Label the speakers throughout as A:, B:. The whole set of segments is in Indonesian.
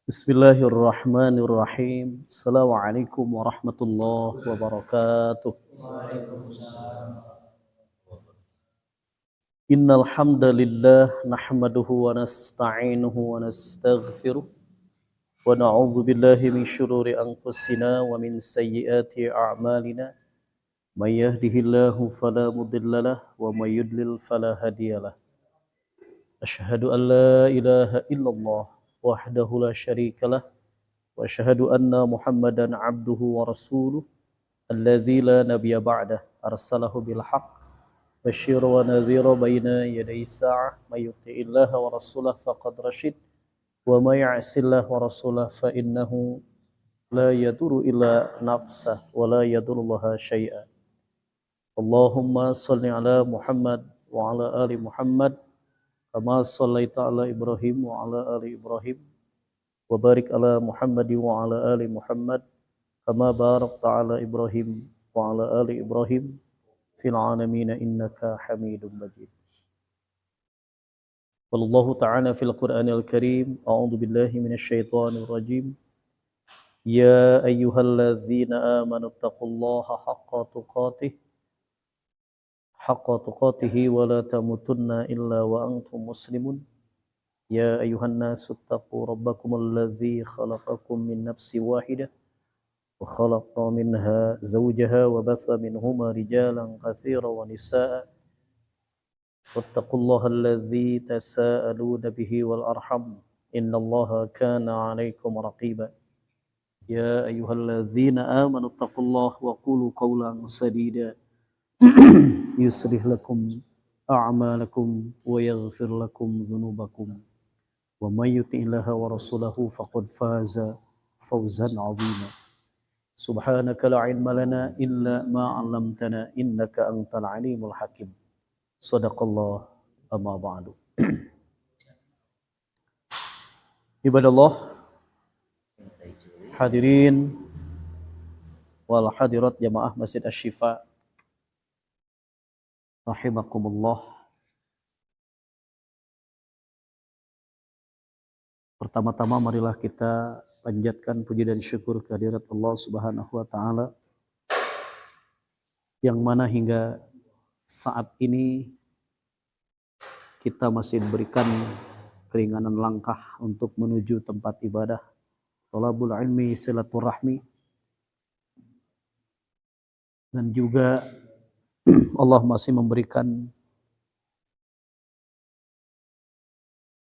A: Bismillahirrahmanirrahim. Assalamualaikum warahmatullahi wabarakatuh. Innal hamdalillah nahmaduhu wa nasta'inuhu wa nastaghfiruh wa na'udzu billahi min shururi anfusina wa min sayyiati a'malina. May yahdihillahu fala mudhillalah wa may yudlil fala hadiyalah. Asyhadu an la ilaha illallah wahdahu la syarikalah wa asyhadu anna Muhammadan abduhu wa rasuluh الذي لا نبي بعده أرسله بالحق بشير ونذير بين يدي الساعة من يطع الله ورسوله فقد رشد وما يعص الله ورسوله فإنه لا يضر إلا نفسه ولا يضر الله شيئا اللهم صل على محمد وعلى آل محمد كما صليت على إبراهيم وعلى آل إبراهيم وبارك على محمد وعلى آل محمد كما باركت على إبراهيم وعلى آل إبراهيم في العالمين إنك حميد مجيد. قال الله تعالى في القرآن الكريم أعوذ بالله من الشيطان الرجيم يا أيها الذين آمنوا اتقوا الله حق تقاته ولا تموتن إلا وأنتم مسلمون يا أيها الناس اتقوا ربكم الذي خلقكم من نفس واحدة وخلق منها زوجها وبث منهما رجالا كثيرا ونساء واتقوا الله الذي تساءلون به والأرحم إن الله كان عليكم رقيبا يا أيها الذين آمنوا اتقوا الله وقولوا قولا سديدا يصلح لكم أعمالكم ويغفر لكم ذنوبكم ومن يطع الله ورسوله فقد فاز فوزا عظيما سبحانك لا علم لنا إلا ما علمتنا إنك أنت العليم الحكيم صدق الله أما بعد. Ibadallah, hadirin wal hadirat jamaah Masjid Asy-Syifa rahimakumullah. Pertama-tama marilah kita panjatkan puji dan syukur kehadirat Allah Subhanahu wa taala yang mana hingga saat ini kita masih diberikan keringanan langkah untuk menuju tempat ibadah, thalabul ilmi, silaturahmi, dan juga Allah masih memberikan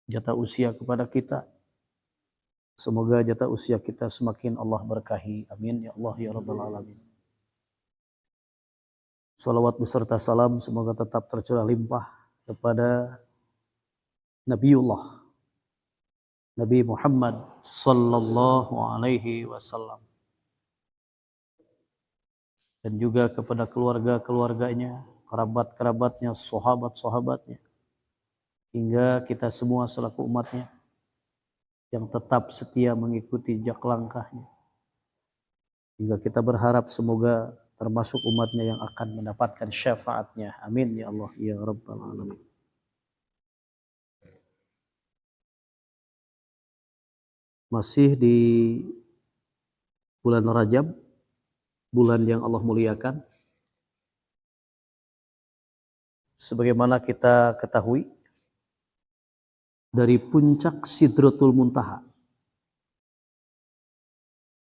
A: jatah usia kepada kita. Semoga jatah usia kita semakin Allah berkahi. Amin ya Allah ya Rabbal Alamin. Salawat beserta salam semoga tetap tercurah limpah kepada Nabiullah Nabi Muhammad sallallahu alaihi wasallam dan juga kepada keluarga-keluarganya, kerabat-kerabatnya, sahabat-sahabatnya, hingga kita semua selaku umatnya yang tetap setia mengikuti jejak langkahnya. Hingga kita berharap semoga termasuk umatnya yang akan mendapatkan syafaatnya. Amin ya Allah ya Rabbal Alamin. Masih di bulan Rajab, bulan yang Allah muliakan. Sebagaimana kita ketahui, dari puncak Sidratul Muntaha,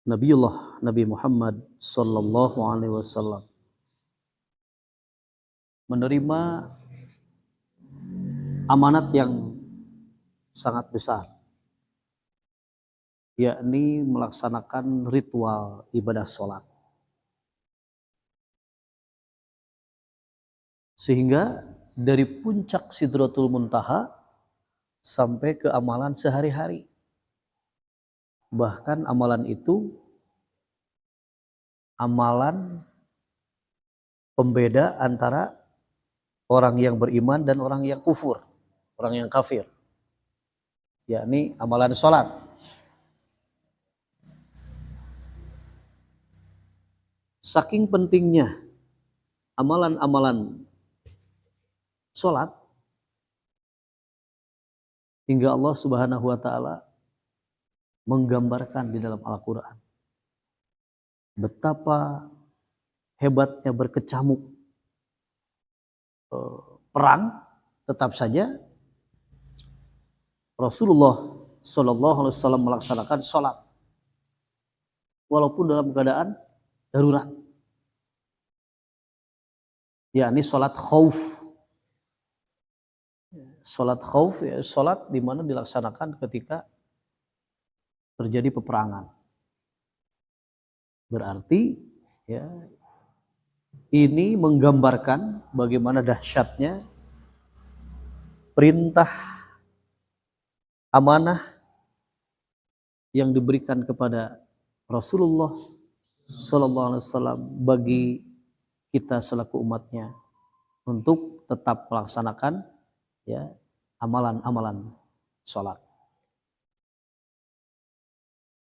A: Nabi Muhammad sallallahu alaihi wasallam menerima amanat yang sangat besar, yakni melaksanakan ritual ibadah sholat. Sehingga dari puncak Sidratul Muntaha sampai ke amalan sehari-hari. Bahkan amalan itu amalan pembeda antara orang yang beriman dan orang yang kufur, orang yang kafir. Yakni amalan sholat. Saking pentingnya amalan-amalan sholat, hingga Allah Subhanahu wa taala menggambarkan di dalam Al-Quran betapa hebatnya berkecamuk perang, tetap saja Rasulullah Shallallahu Alaihi Wasallam melaksanakan sholat walaupun dalam keadaan darurat, yakni sholat khauf. Sholat khauf ya sholat di mana dilaksanakan ketika terjadi peperangan. Berarti ya ini menggambarkan bagaimana dahsyatnya perintah amanah yang diberikan kepada Rasulullah Sallallahu Alaihi Wasallam bagi kita selaku umatnya untuk tetap melaksanakan ya amalan-amalan sholat.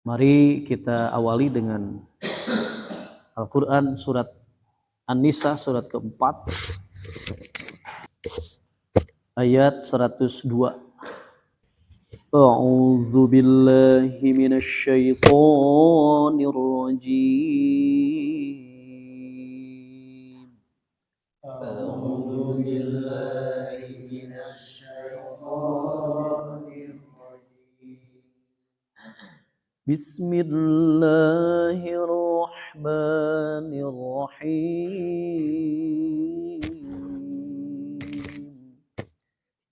A: Mari kita awali dengan Al-Quran surat An-Nisa surat keempat ayat 102. A'udzu billahi minasy syaithanir rajim. A'udzu billahi minasy syaithanir rajim. Bismillahirrahmanirrahim.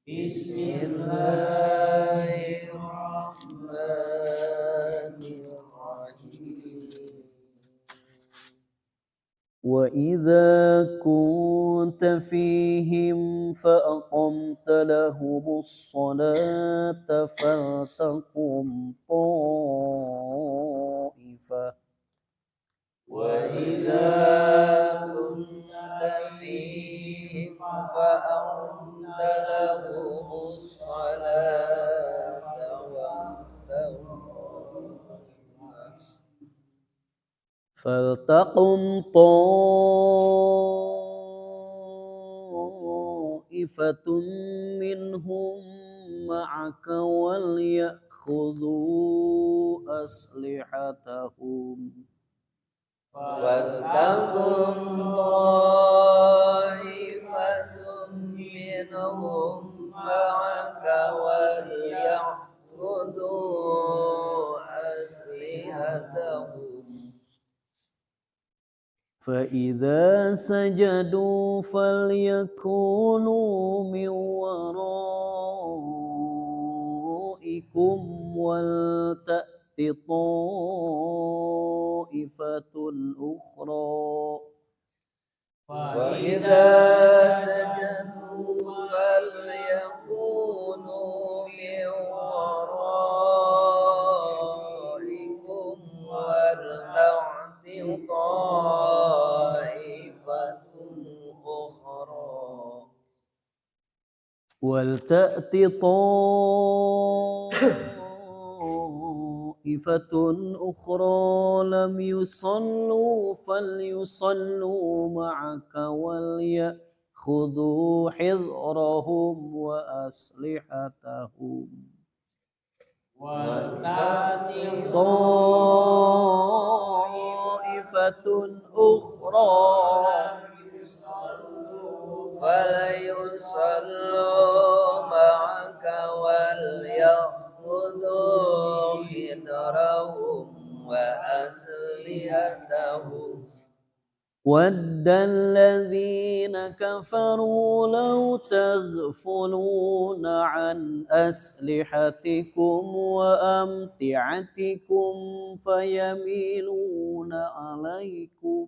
A: Bismillahirrahmanirrahim. Wa idza kunta fihim fa aqamta lahumus salata faltaqum ta'ifah. Wa idza kunta fihim fa aqamta lahumus salata فلتقم طائفة منهم معك وليأخذوا أسلحتهم فلتقم طائفة منهم معك وليأخذوا أسلحتهم فإذا سجدوا فليكونوا من ورائكم ولتأت طائفة أخرى فإذا سجدوا فليكونوا من ورائكم ولتأت ولتأت طائفة أخرى لم يصلوا فليصلوا معك وليأخذوا حذرهم وأسلحتهم ولتأت طائفة أخرى فليصلوا معك وليأخذوا حذرهم وأسلحتهم ود الذين كفروا لو تغفلون عن أسلحتكم وأمتعتكم فيميلون عليكم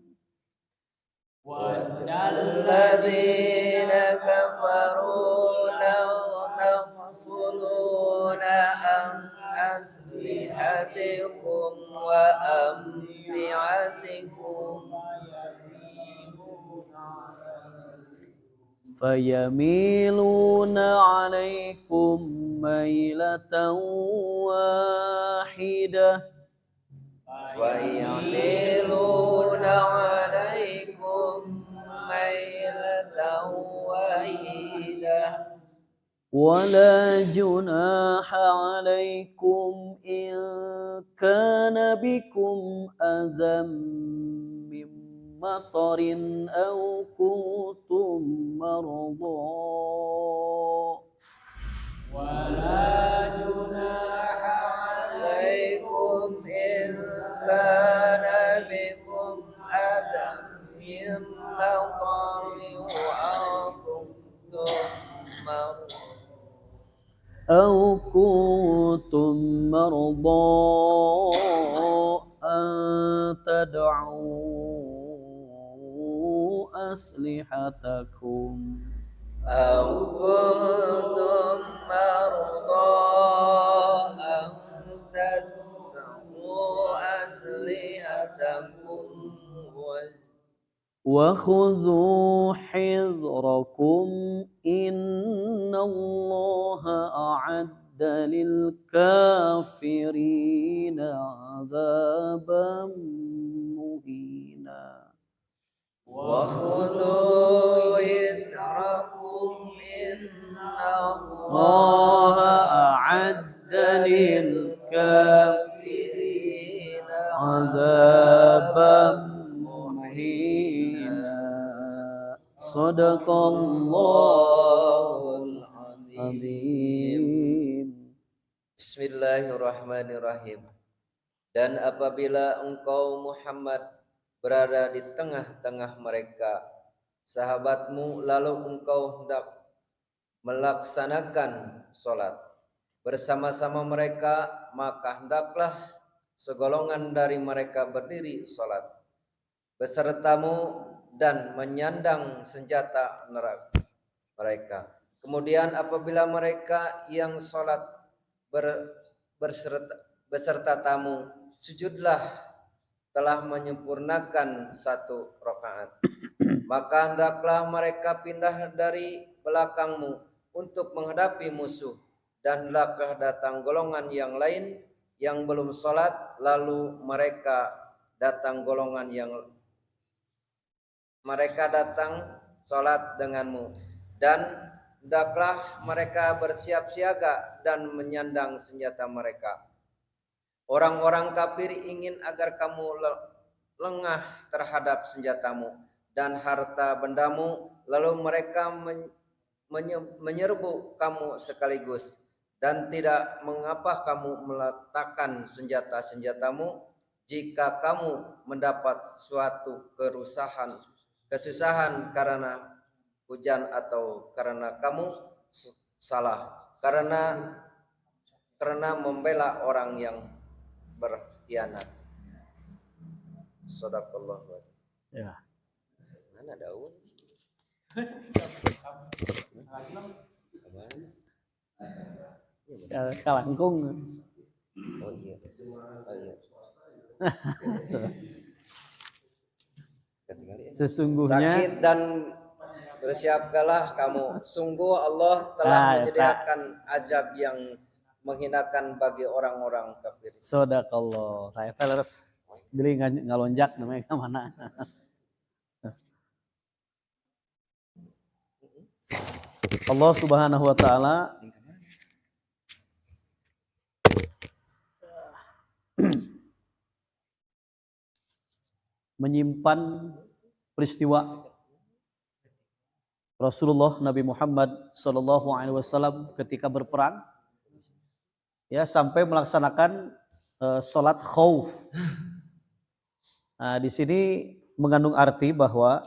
A: ود الذين كفروا لو تغفلون عن أسلحتكم وأمتعتكم فيميلون عليكم ميلة واحدة فيميلون عليكم ميلة واحدة ولا جناح عليكم إن كان بكم أذى من مطر أو كنتم مرضى
B: ولا جناح عليكم إن كان بكم أذى من مطر
A: أو كنتم مرضى أن تدعوا أسلحتكم
B: أو كنتم مرضى أن تسعوا أسلحتكم
A: وخذوا حذركم إن الله أعد للكافرين عذابا مهينا
B: وخذوا حذركم إن
A: الله أعد للكافرين عذابا مهينا صدق الله العظيم.
B: Bismillahirrahmanirrahim. Dan apabila engkau Muhammad berada di tengah-tengah mereka, sahabatmu, lalu engkau hendak melaksanakan sholat bersama-sama mereka, maka hendaklah segolongan dari mereka berdiri sholat besertamu dan menyandang senjata mereka. Kemudian apabila mereka yang sholat beserta tamu, sujudlah telah menyempurnakan 1 rakaat. Maka hendaklah mereka pindah dari belakangmu untuk menghadapi musuh, dan hendaklah datang golongan yang lain yang belum sholat, lalu mereka datang sholat denganmu, dan hendaklah mereka bersiap siaga dan menyandang senjata mereka. Orang-orang kafir ingin agar kamu lengah terhadap senjatamu dan harta bendamu, lalu mereka menyerbu kamu sekaligus, dan tidak mengapa kamu meletakkan senjata-senjatamu jika kamu mendapat suatu kesusahan karena hujan atau karena kamu salah karena membela orang yang berkhianat. Shadaqallah.
A: Ya.
B: Mana daun?
A: Kalangkung.
B: Oh iya.
A: Sesungguhnya
B: sakit dan bersiapkanlah kamu. Sungguh Allah telah menyediakan azab yang menghinakan bagi orang-orang kafir.
A: Shadaqallah. Saya terus beli ngalonjak namanya ke mana? Allah Subhanahu wa taala menyimpan peristiwa Rasulullah Nabi Muhammad sallallahu alaihi wasallam ketika berperang, ya, sampai melaksanakan salat khauf. Nah, di sini mengandung arti bahwa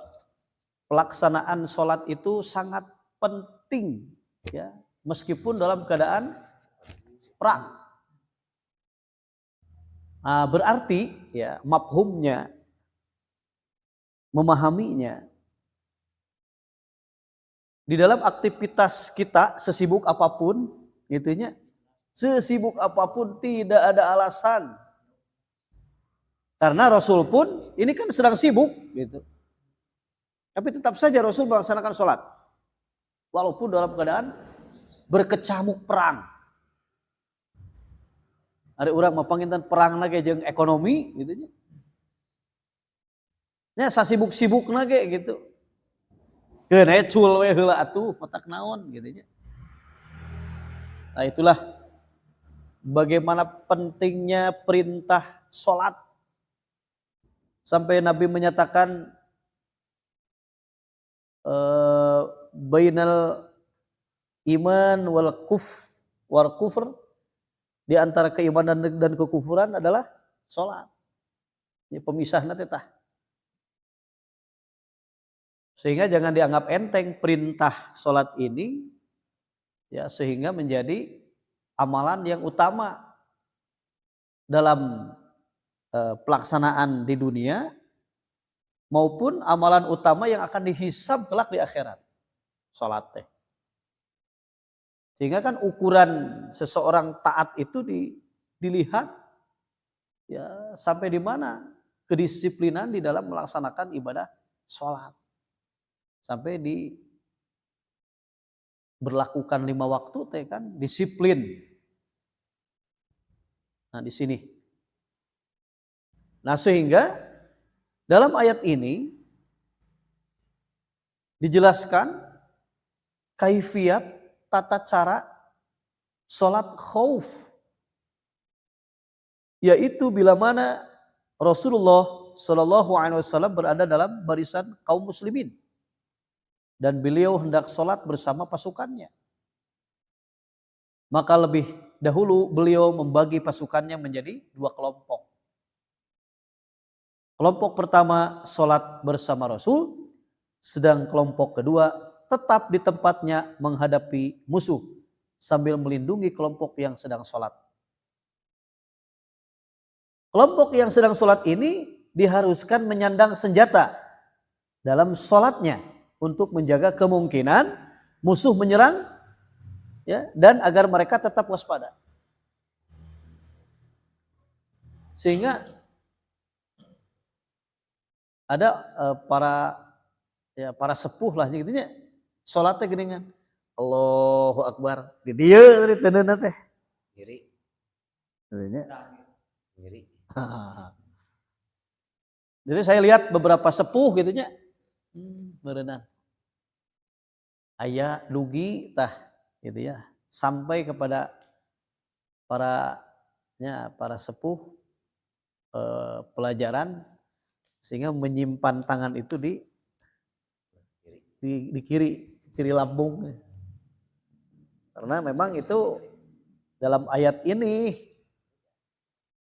A: pelaksanaan salat itu sangat penting, ya, meskipun dalam keadaan perang. Nah, berarti, ya, mafhumnya, memahaminya, di dalam aktivitas kita sesibuk apapun, gitunya, sesibuk apapun tidak ada alasan. Karena Rasul pun ini kan sedang sibuk, gitu. Tapi tetap saja Rasul melaksanakan sholat, walaupun dalam keadaan berkecamuk perang. Ada orang mapangintan perang lagi jeung ekonomi, gitunya. Ya sasibuk-sibuk lagi gitu. Keun aya cul we heula atuh matak naon gitu nya. Nah itulah bagaimana pentingnya perintah sholat. Sampai Nabi menyatakan bainal iman wal kufur, di antara keimanan dan kekufuran adalah sholat. Ini pemisahnya tetah. Sehingga jangan dianggap enteng perintah sholat ini, ya, sehingga menjadi amalan yang utama dalam pelaksanaan di dunia maupun amalan utama yang akan dihisab kelak di akhirat. Sholat teh. Sehingga kan ukuran seseorang taat itu dilihat ya sampai di mana kedisiplinan di dalam melaksanakan ibadah sholat. Sampai berlakukan 5 waktu teh kan disiplin. Nah di sini. Nah sehingga dalam ayat ini dijelaskan kaifiat tata cara sholat khauf, yaitu bila mana Rasulullah Shallallahu Alaihi Wasallam berada dalam barisan kaum muslimin dan beliau hendak sholat bersama pasukannya. Maka lebih dahulu beliau membagi pasukannya menjadi 2 kelompok. Kelompok pertama sholat bersama Rasul, sedang kelompok kedua tetap di tempatnya menghadapi musuh sambil melindungi kelompok yang sedang sholat. Kelompok yang sedang sholat ini diharuskan menyandang senjata dalam sholatnya untuk menjaga kemungkinan musuh menyerang, ya, dan agar mereka tetap waspada. Sehingga ada para sepuh lah gitunya sholatnya geningan Allahu Akbar di dia tadi tendana teh kiri kiri. Jadi saya lihat beberapa sepuh gitunya berenang aya dugi tah gitu ya, sampai kepada para sepuh pelajaran, sehingga menyimpan tangan itu di kiri lambung, karena memang itu dalam ayat ini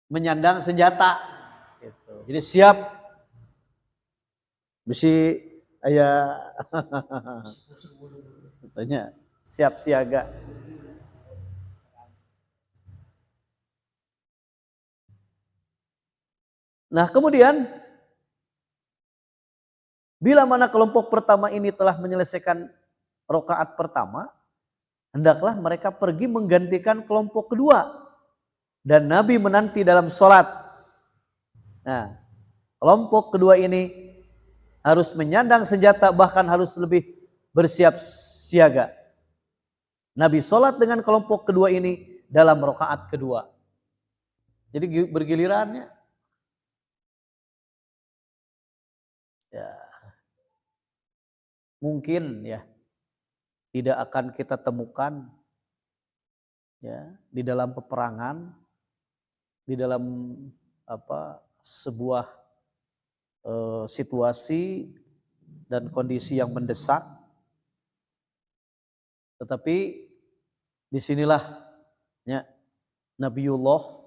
A: menyandang senjata gitu. Jadi siap besi aya katanya siap siaga. Nah kemudian bila mana kelompok pertama ini telah menyelesaikan rakaat pertama, hendaklah mereka pergi menggantikan kelompok kedua dan Nabi menanti dalam sholat. Nah, kelompok kedua ini harus menyandang senjata, bahkan harus lebih bersiap siaga. Nabi sholat dengan kelompok kedua ini dalam rakaat kedua. Jadi bergilirannya. Ya. Mungkin ya tidak akan kita temukan ya di dalam peperangan, di dalam sebuah situasi dan kondisi yang mendesak, tetapi disinilah ya Nabiullah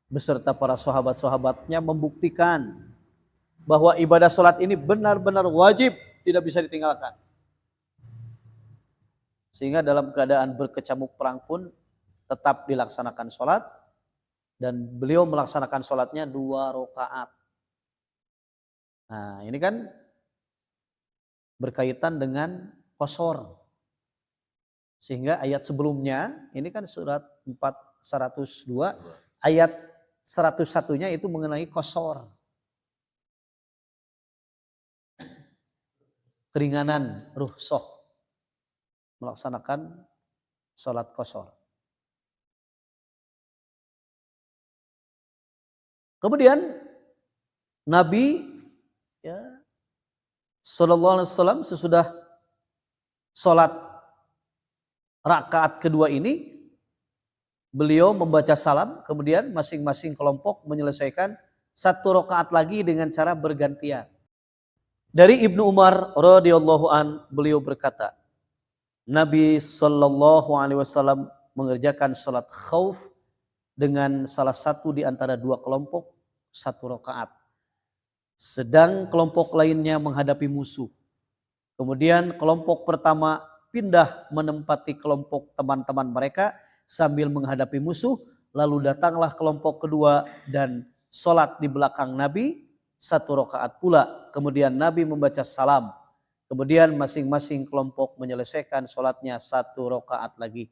A: beserta para sahabat-sahabatnya membuktikan bahwa ibadah sholat ini benar-benar wajib, tidak bisa ditinggalkan. Sehingga dalam keadaan berkecamuk perang pun tetap dilaksanakan sholat, dan beliau melaksanakan sholatnya 2 rakaat. Nah ini kan berkaitan dengan qashar. Sehingga ayat sebelumnya, ini kan surat 102, ayat 101-nya itu mengenai qashar. Keringanan rukhsah melaksanakan sholat qashar. Kemudian Nabi ya sallallahu alaihi wasallam sesudah sholat rakaat kedua ini beliau membaca salam, kemudian masing-masing kelompok menyelesaikan satu rakaat lagi dengan cara bergantian. Dari Ibnu Umar radhiyallahu an, beliau berkata, Nabi Shallallahu alaihi wasallam mengerjakan salat khauf dengan salah satu di antara dua kelompok satu rakaat. Sedang kelompok lainnya menghadapi musuh. Kemudian kelompok pertama pindah menempati kelompok teman-teman mereka sambil menghadapi musuh. Lalu datanglah kelompok kedua dan sholat di belakang Nabi satu rakaat pula. Kemudian Nabi membaca salam. Kemudian masing-masing kelompok menyelesaikan sholatnya satu rakaat lagi.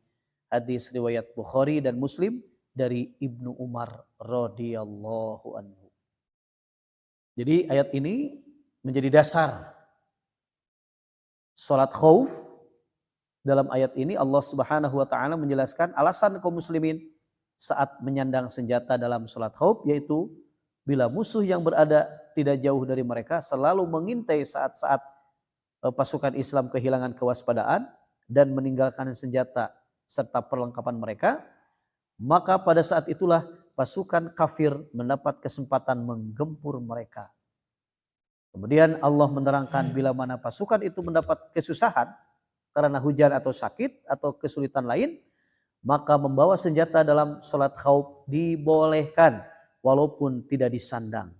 A: Hadis riwayat Bukhari dan Muslim dari Ibnu Umar radhiyallahu anhu. Jadi ayat ini menjadi dasar sholat khauf. Dalam ayat ini Allah Subhanahu wa taala menjelaskan alasan kaum muslimin saat menyandang senjata dalam sholat khauf, yaitu bila musuh yang berada tidak jauh dari mereka selalu mengintai saat-saat pasukan Islam kehilangan kewaspadaan dan meninggalkan senjata serta perlengkapan mereka, maka pada saat itulah pasukan kafir mendapat kesempatan menggempur mereka. Kemudian Allah menerangkan bila mana pasukan itu mendapat kesusahan karena hujan atau sakit atau kesulitan lain, maka membawa senjata dalam sholat khauf dibolehkan walaupun tidak disandang.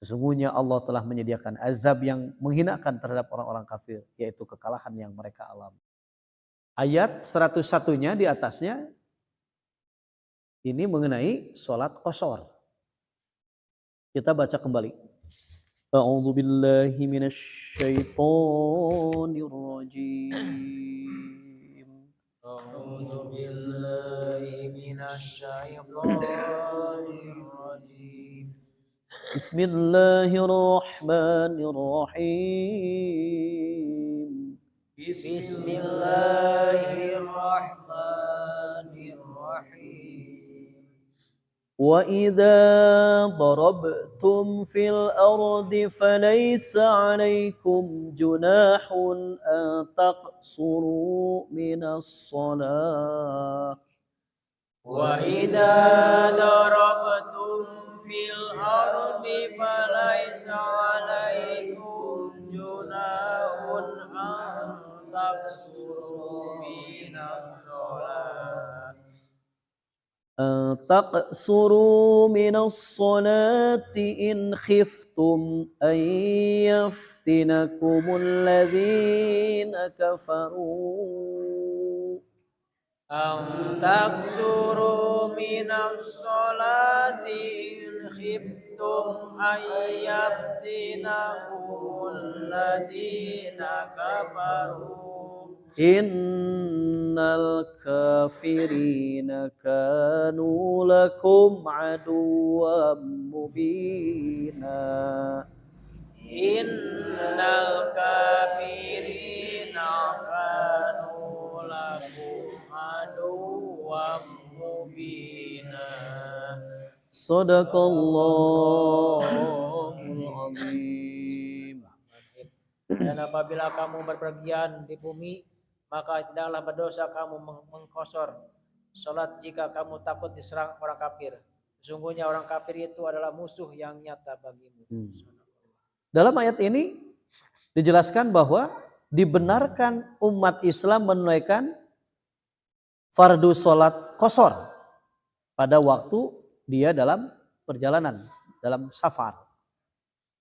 A: Sesungguhnya Allah telah menyediakan azab yang menghinakan terhadap orang-orang kafir, yaitu kekalahan yang mereka alami. Ayat 101-nya di atasnya ini mengenai sholat qashar. Kita baca kembali. A'udzu billahi minasy syaithanir rajim.
B: A'udzu billahi minasy syaithanir rajim.
A: Bismillahirrahmanirrahim.
B: Bismillahirrahmanirrahim.
A: وَإِذَا ضَرَبْتُمْ فِي الْأَرْضِ فَلَيْسَ عَلَيْكُمْ جُنَاحٌ أَن تَقْصُرُوا مِنَ الصَّلَاةِ
B: وَإِذَا ضَرَبْتُمْ فِي الْأَرْضِ فَلَيْسَ عَلَيْكُمْ جُنَاحٌ أَن تَقْصُرُوا مِنَ الصَّلَاةِ
A: تقصروا من الصلاة إن خفتم أن يفتنكم الذين كفروا
B: أن تقصروا من الصلاة إن خفتم أن يفتنكم الذين كفروا
A: إن الكافرين كانوا لكم عدوا مبينا
B: إن الكافرين كانوا لكم عدوا مبينا
A: صدق الله العظيم.
B: Dan apabila kamu berpergian di bumi, maka tidaklah berdosa kamu mengkosor salat jika kamu takut diserang orang kafir. Sesungguhnya orang kafir itu adalah musuh yang nyata bagimu.
A: Dalam ayat ini dijelaskan bahwa dibenarkan umat Islam menunaikan fardu salat qashar pada waktu dia dalam perjalanan, dalam safar.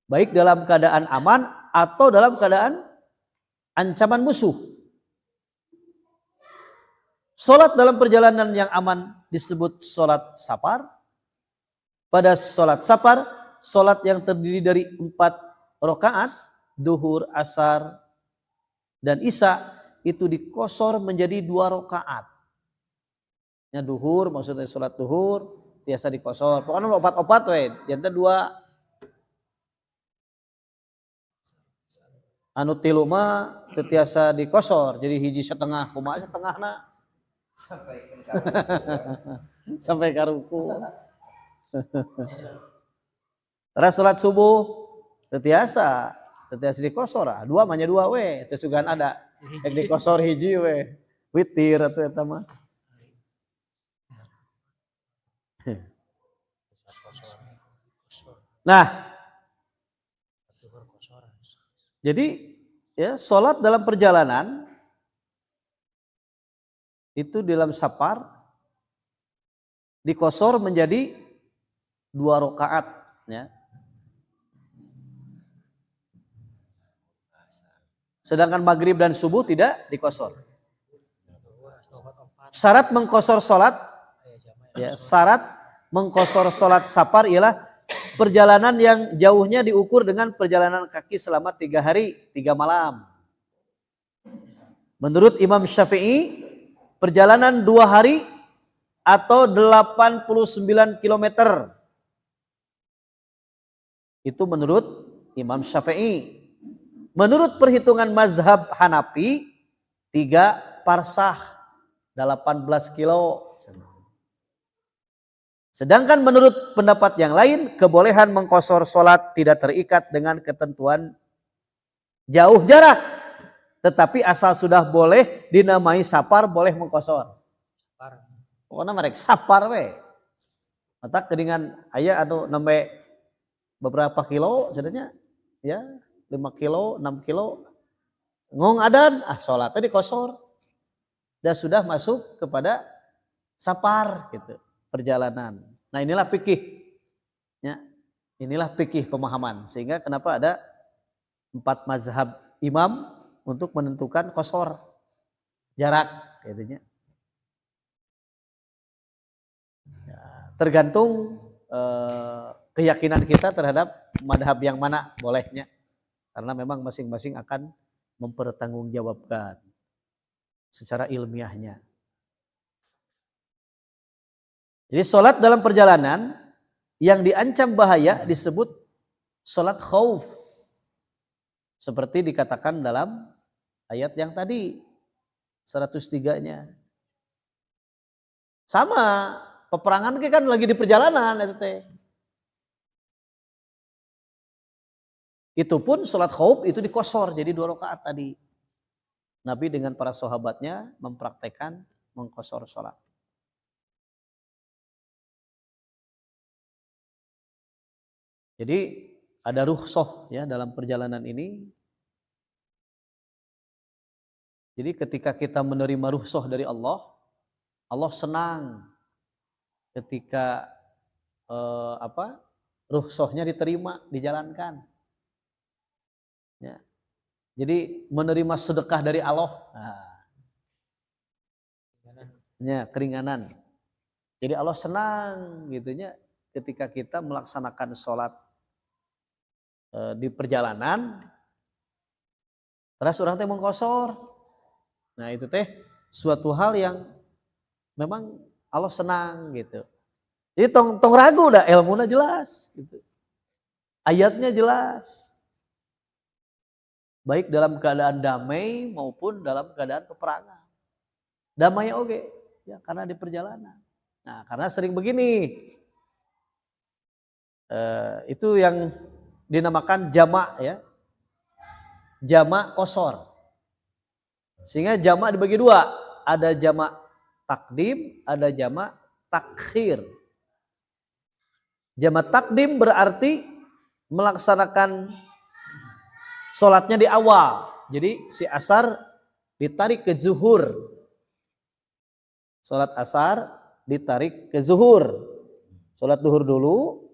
A: Baik dalam keadaan aman atau dalam keadaan ancaman musuh. Salat dalam perjalanan yang aman disebut salat safar. Pada salat safar, salat yang terdiri dari 4 rakaat, duhur, asar, dan isya, itu dikosor menjadi 2 rakaat. Ya, duhur maksudnya salat duhur, biasa dikosor. Pokoknya opat-opat we, jantan 2 anu tilu mah tetiasa dikosor, jadi hiji setengah, kumaha setengahna sampai ka ruku. Terus salat subuh tetiasa dikosor, 2 manya 2 we, teu sugan ada. Ek dikosor hiji we. witir atau eta mah. Nah, jadi ya sholat dalam perjalanan itu dalam safar dikosor menjadi 2 rakaat ya. Sedangkan maghrib dan subuh tidak dikosor. Syarat mengkosor sholat, ya, syarat mengkosor sholat safar ialah perjalanan yang jauhnya diukur dengan perjalanan kaki selama 3 hari 3 malam. Menurut Imam Syafi'i, perjalanan 2 hari atau 89 km. Itu menurut Imam Syafi'i. Menurut perhitungan mazhab Hanafi, 3 parsah, 18 kilo. Sedangkan menurut pendapat yang lain, kebolehan mengkosor sholat tidak terikat dengan ketentuan jauh jarak. Tetapi asal sudah boleh dinamai safar, boleh mengkosor. Pokoknya mereka safar we. Mata kedingan aya anu nembe beberapa kilo jadinya ya 5 kilo, 6 kilo. Ngong adan, sholatnya dikosor. Dan sudah masuk kepada safar gitu, perjalanan. Nah, inilah fikih. Ya. Inilah fikih pemahaman. Sehingga kenapa ada 4 mazhab imam untuk menentukan kosor jarak gitu. Ya, tergantung keyakinan kita terhadap madhab yang mana bolehnya. Karena memang masing-masing akan mempertanggungjawabkan secara ilmiahnya. Jadi sholat dalam perjalanan yang diancam bahaya disebut sholat khauf. Seperti dikatakan dalam ayat yang tadi 103-nya. Sama, peperangan kan lagi di perjalanan itu teh. Itu pun sholat khauf itu dikosor jadi 2 rakaat tadi. Nabi dengan para sahabatnya mempraktekkan mengkosor sholat. Jadi ada rukhsah ya dalam perjalanan ini. Jadi ketika kita menerima rukhsah dari Allah, Allah senang ketika rukhsahnya diterima, dijalankan. Ya. Jadi menerima sedekah dari Allah. Nah, keringanan. Jadi Allah senang gitunya ketika kita melaksanakan sholat di perjalanan. Terus orang teh mengkosor. Nah, itu teh suatu hal yang memang Allah senang gitu. Jadi tong ragu dah, ilmunya jelas gitu. Ayatnya jelas. Baik dalam keadaan damai maupun dalam keadaan peperangan. Damai oke, ya karena di perjalanan. Nah, karena sering begini, itu yang dinamakan jamak ya, jamak kosor. Sehingga jamak dibagi 2, ada jamak takdim, ada jamak takhir. Jamak takdim berarti melaksanakan sholatnya di awal. Jadi si asar ditarik ke zuhur. Sholat asar ditarik ke zuhur. Sholat duhur dulu.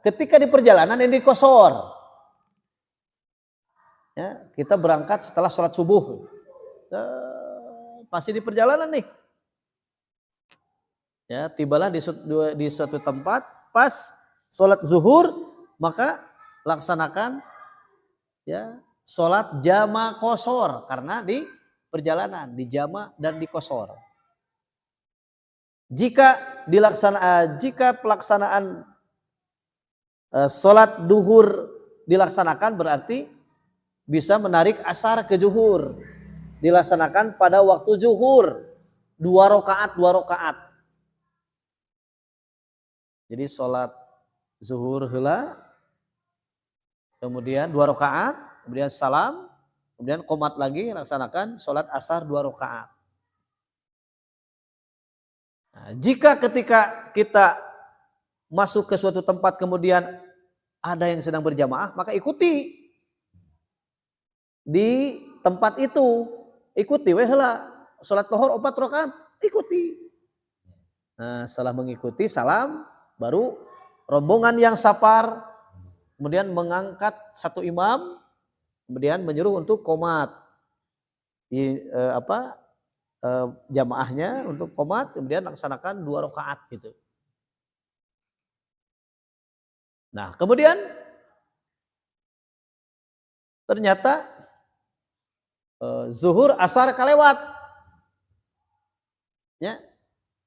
A: Ketika di perjalanan ini dikosor. Ya, kita berangkat setelah sholat subuh. Masih di perjalanan nih. Ya, tibalah di suatu tempat. Pas sholat zuhur, maka laksanakan ya sholat jama kosor karena di perjalanan di jama dan di kosor. Jika pelaksanaan sholat duhur dilaksanakan berarti bisa menarik asar ke zuhur, dilaksanakan pada waktu zuhur 2 rakaat. Jadi sholat zuhur heula, kemudian 2 rakaat, kemudian salam, kemudian qomat lagi, laksanakan sholat asar 2 rakaat. Nah, jika ketika kita masuk ke suatu tempat kemudian ada yang sedang berjamaah, maka ikuti di tempat itu, ikuti we heula sholat lohor 4 rakaat, ikuti. Nah, setelah mengikuti salam, baru rombongan yang safar kemudian mengangkat satu imam, kemudian menyuruh untuk qomat jamaahnya untuk qomat, kemudian laksanakan 2 rakaat gitu. Nah, kemudian ternyata zuhur asar kalewat. Ya.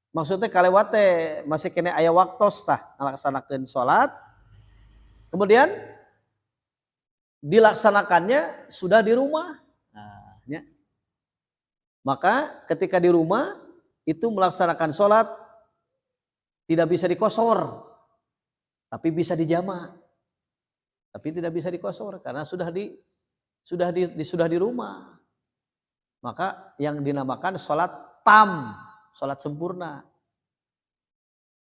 A: Maksudnya kalewat teh masih kena aya waktos tah ngalaksanakeun salat. Kemudian dilaksanakannya sudah di rumah. Nah, ya. Maka ketika di rumah itu melaksanakan sholat tidak bisa dikosor, tapi bisa dijama. Tapi tidak bisa dikosor karena sudah di rumah. Maka yang dinamakan sholat tam, sholat sempurna.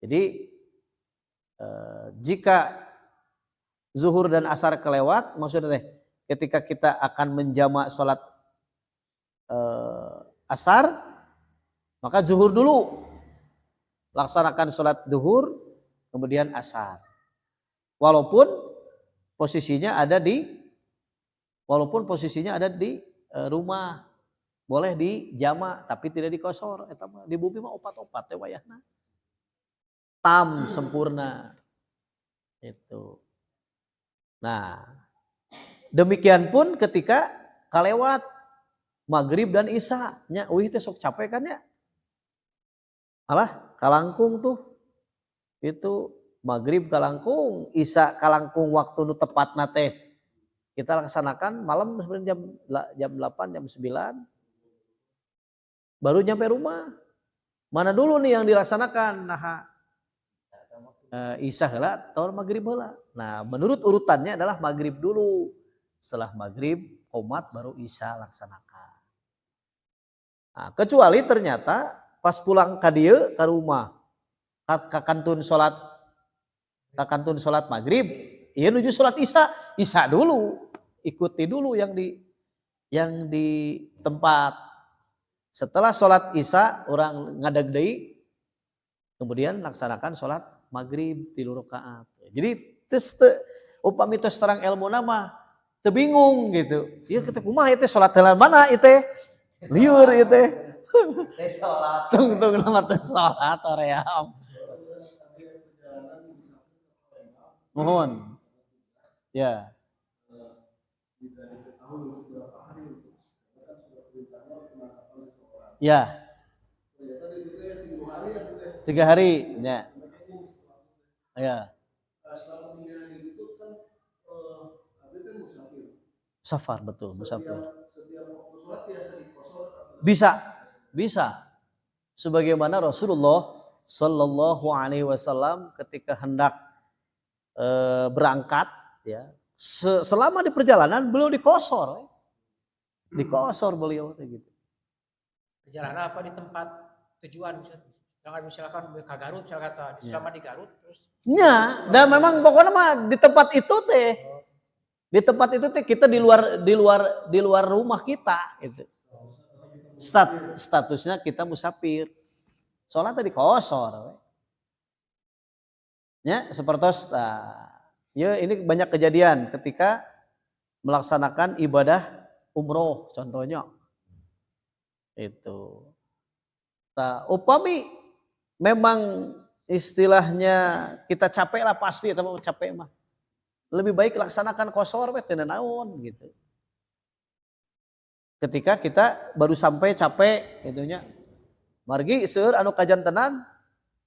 A: Jadi jika zuhur dan asar kelewat, maksudnya ketika kita akan menjamak sholat asar, maka zuhur dulu, laksanakan sholat zuhur, kemudian asar. Walaupun posisinya ada di rumah, boleh dijama tapi tidak dikosor. Di bumi mah opat-opat ya wayahna. Tam sempurna itu. Nah, demikian pun ketika kalewat maghrib dan isya nya euy teh sok capek kan ya. Alah kalangkung tuh. Itu maghrib kalangkung, isya kalangkung waktu nu tepatna teh. Kita laksanakan malam sebenarnya jam 8, jam 9. Baru nyampe rumah. Mana dulu nih yang dilaksanakan? Nah, isya heula atau maghrib heula. Nah, menurut urutannya adalah maghrib dulu. Setelah maghrib, qomat baru isya laksanakan. Nah, kecuali ternyata pas pulang ka dieu ka rumah, kakantun sholat maghrib, iya nuju sholat isya dulu, ikuti dulu yang di tempat. Setelah sholat isya orang ngadeg deui, kemudian laksanakan sholat maghrib 3 rakaat. Jadi upami tos terang ilmu nama teu bingung gitu. Ieu kita kumaha ieu teh salat heula mana ieu teh? Liur ieu teh. Teh salat. Tungtung nama teh salat hoream. Mohon. Ya. Ya. 3 hari, ya. Ya. Selama 3 hari itu kan Abid kan musafir. Safar betul, musafir. Setiap waktu sholat biasa dikosor. Bisa. Sebagaimana Rasulullah Shallallahu Alaihi Wasallam ketika hendak berangkat, ya, selama di perjalanan beliau dikosor, beliau gitu.
B: Perjalanan apa di tempat tujuan? Jangan misalkan ke Garut, misalkan selama di Garut terus.
A: Ya, dan memang pokoknya mah di tempat itu teh. Di tempat itu teh kita di luar rumah kita itu. Statusnya kita musafir. Soalnya tadi kosor. Ya, seperti ya ini banyak kejadian ketika melaksanakan ibadah umroh contohnya. Itu. Upami memang istilahnya kita capek lah pasti, atau capek mah. Lebih baik laksanakan kosor teh teu naon gitu. Ketika kita baru sampai capek itunya. Margi seueur anu kajantenan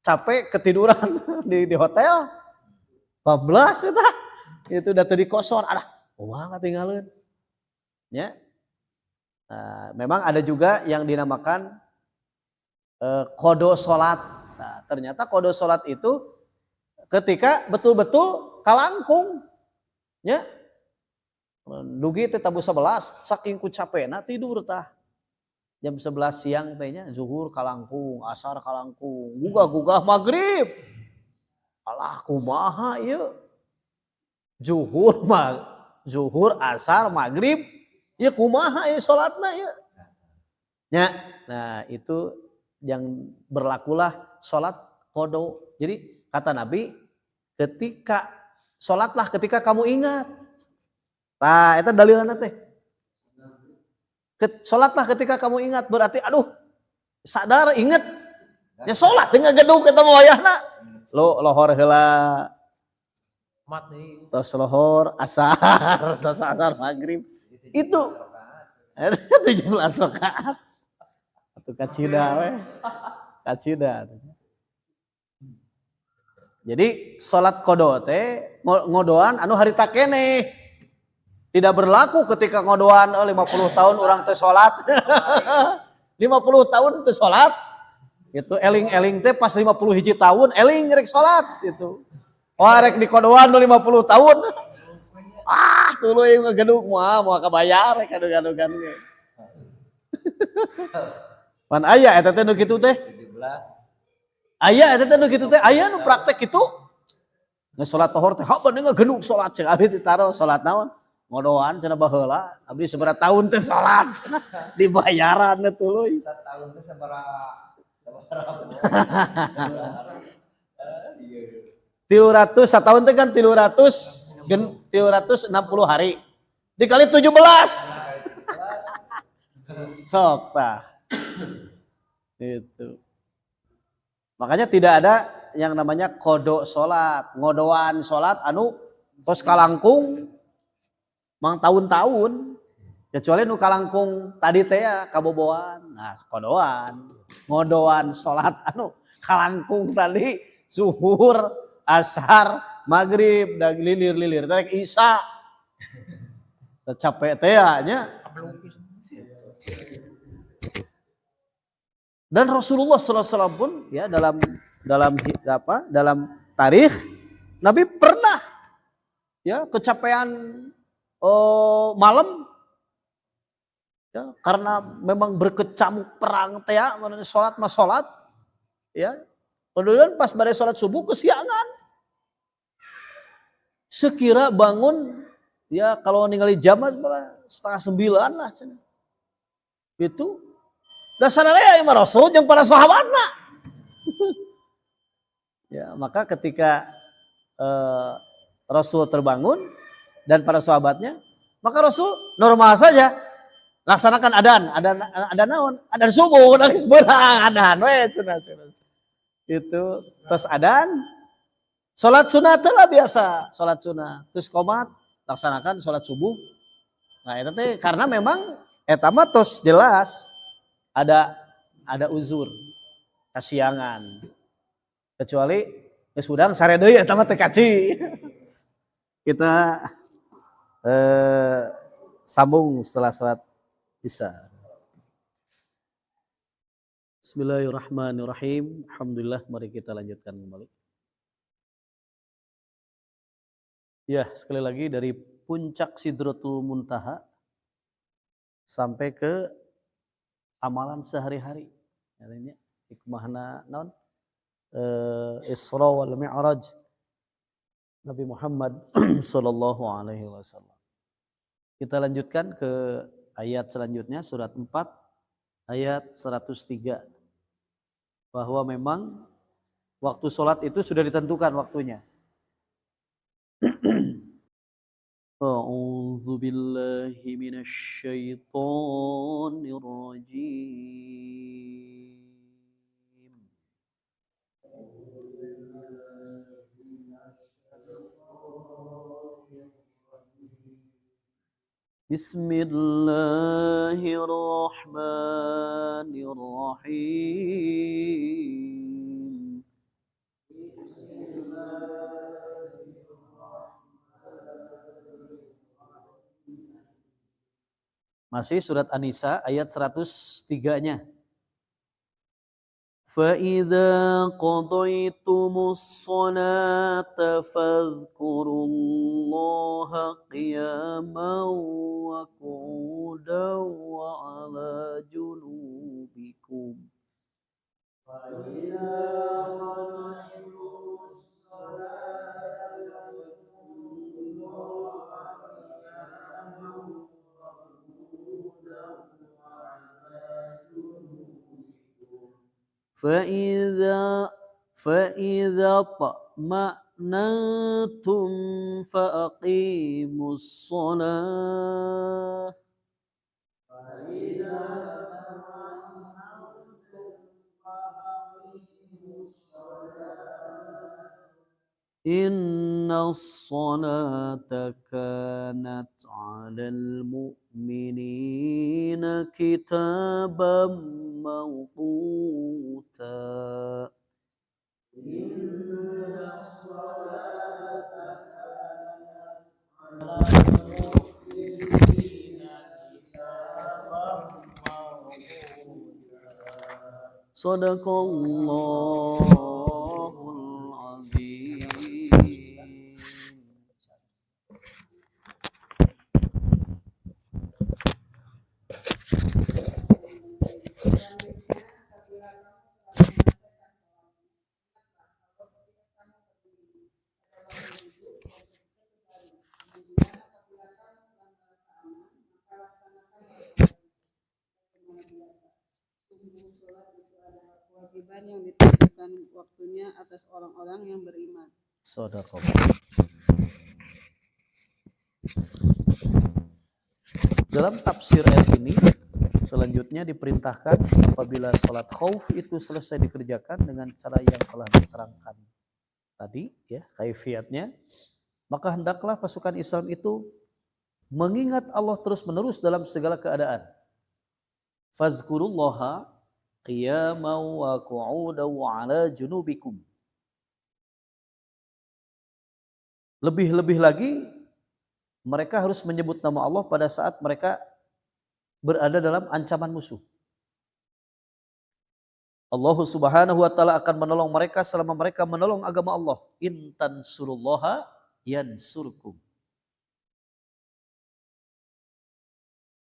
A: capek ketiduran di hotel. 14 eta. Itu udah teu dikosor, alah moal katinggalieun. Ya. Nah, memang ada juga yang dinamakan kodo sholat. Nah, ternyata kodo sholat itu ketika betul-betul kalangkung, ya, Dugi teh tabu 11 saking ku capena tidur tah. Jam 11 siang tehnya zuhur kalangkung, asar kalangkung, gugah-gugah maghrib. Alah kumaha ieu? Zuhur, asar, maghrib, ya kumaha ieu salatna ya. Ya, nah itu yang berlakulah salat qada. Jadi kata Nabi, salatlah ketika kamu ingat. Nah, itu dalilana teh. Salatlah ketika kamu ingat, berarti aduh sadar inget ya salat dengan gedung ketemu ayahna lohor heula
B: Mat deui.
A: tos lohor asar tos asar maghrib itu 17 rakaat atuh kacida we kacida. Jadi salat qada teh ngodoan anu harita keneh. Tidak berlaku ketika ngodoan 50 tahun orang teh salat. 50 tahun teh salat. Itu eling-eling teh pas 51 tahun eling rek salat gitu. Wah rek di kodoan 50 tahun. Ah tuluy ngegeduk moal kabayar rek adu-adugan ge. Pan aya eta teh nu kitu teh? 17. Aya eta teh nu kitu teh, aya nu praktek kitu. Nge salat tohor teh ha bener ngegeduk salat ceuk abdi ditaro salat naon? Ngodoan cenah baheula abdi sabaraha tahun teh salat dibayaran tuluy. Satahun teh sabaraha 300 satahun teh kan 360 hari dikali 17 sok tah itu. Makanya tidak ada yang namanya kodok salat, ngodoan salat anu tos kalangkung mang tahun-tahun, kecuali nu kalangkung tadi teh ya kaboboan. Nah, ngodoan salat anu kalangkung tadi zuhur, asar, maghrib, dan lilir-lilir rek isya. Capek teh nya. Dan Rasulullah sallallahu alaihi wasallam pun ya dalam tarikh Nabi pernah ya kecapean malam ya karena memang berkecamuk perang teh ya salat mah salat ya kemudian pas badai salat subuh kesiangan sekira bangun ya kalau ningali jam 8:30 lah cenah itu dasarnya ya mah Rasul jeung para sahabatna ya maka ketika Rasul terbangun dan para sahabatnya, maka Rasul normal saja laksanakan adan naon, adan subuh, nangis berang adan, itu terus adan, sholat sunat lah biasa, sholat sunat, terus qomat laksanakan sholat subuh, nah itu teh karena memang etama tos jelas ada uzur, kasiangan, kecuali sudang sare deui eta mah teh kaci. Kita sambung setelah salat Isya. Bismillahirrahmanirrahim. Alhamdulillah, mari kita lanjutkan kembali. Ya, sekali lagi dari puncak Sidratul Muntaha sampai ke amalan sehari-hari. Artinya hikmahna naon? Isra wal Mi'raj Nabi Muhammad sallallahu alaihi wasallam. Kita lanjutkan ke ayat selanjutnya surat 4 ayat 103. Bahwa memang waktu sholat itu sudah ditentukan waktunya. A'udzu billahi minasy syaithanir rajim. Bismillahirrahmanirrahim. Masih surat An-Nisa ayat 103-nya. فإذا قضيتم الصلاة فاذكروا الله قياما وقعودا وعلى جنوبكم فإذا اطمأننتم فأقيموا الصلاة إن الصلاة كانت على المؤمنين كتابا موقوتا Sadaqallahul azim.
C: Kewajiban yang ditunaikan waktunya atas orang-orang yang beriman.
A: Sadaqallah. Dalam tafsir ayat ini selanjutnya diperintahkan apabila sholat khauf itu selesai dikerjakan dengan cara yang telah diterangkan tadi ya kaifiatnya, maka hendaklah pasukan Islam itu mengingat Allah terus-menerus dalam segala keadaan. Fazkurullaha qiyaman wa qu'udan wa ala junubikum. Lebih-lebih lagi mereka harus menyebut nama Allah pada saat mereka berada dalam ancaman musuh. Allah Subhanahu wa taala akan menolong mereka selama mereka menolong agama Allah. In tansurullaha yansurkum.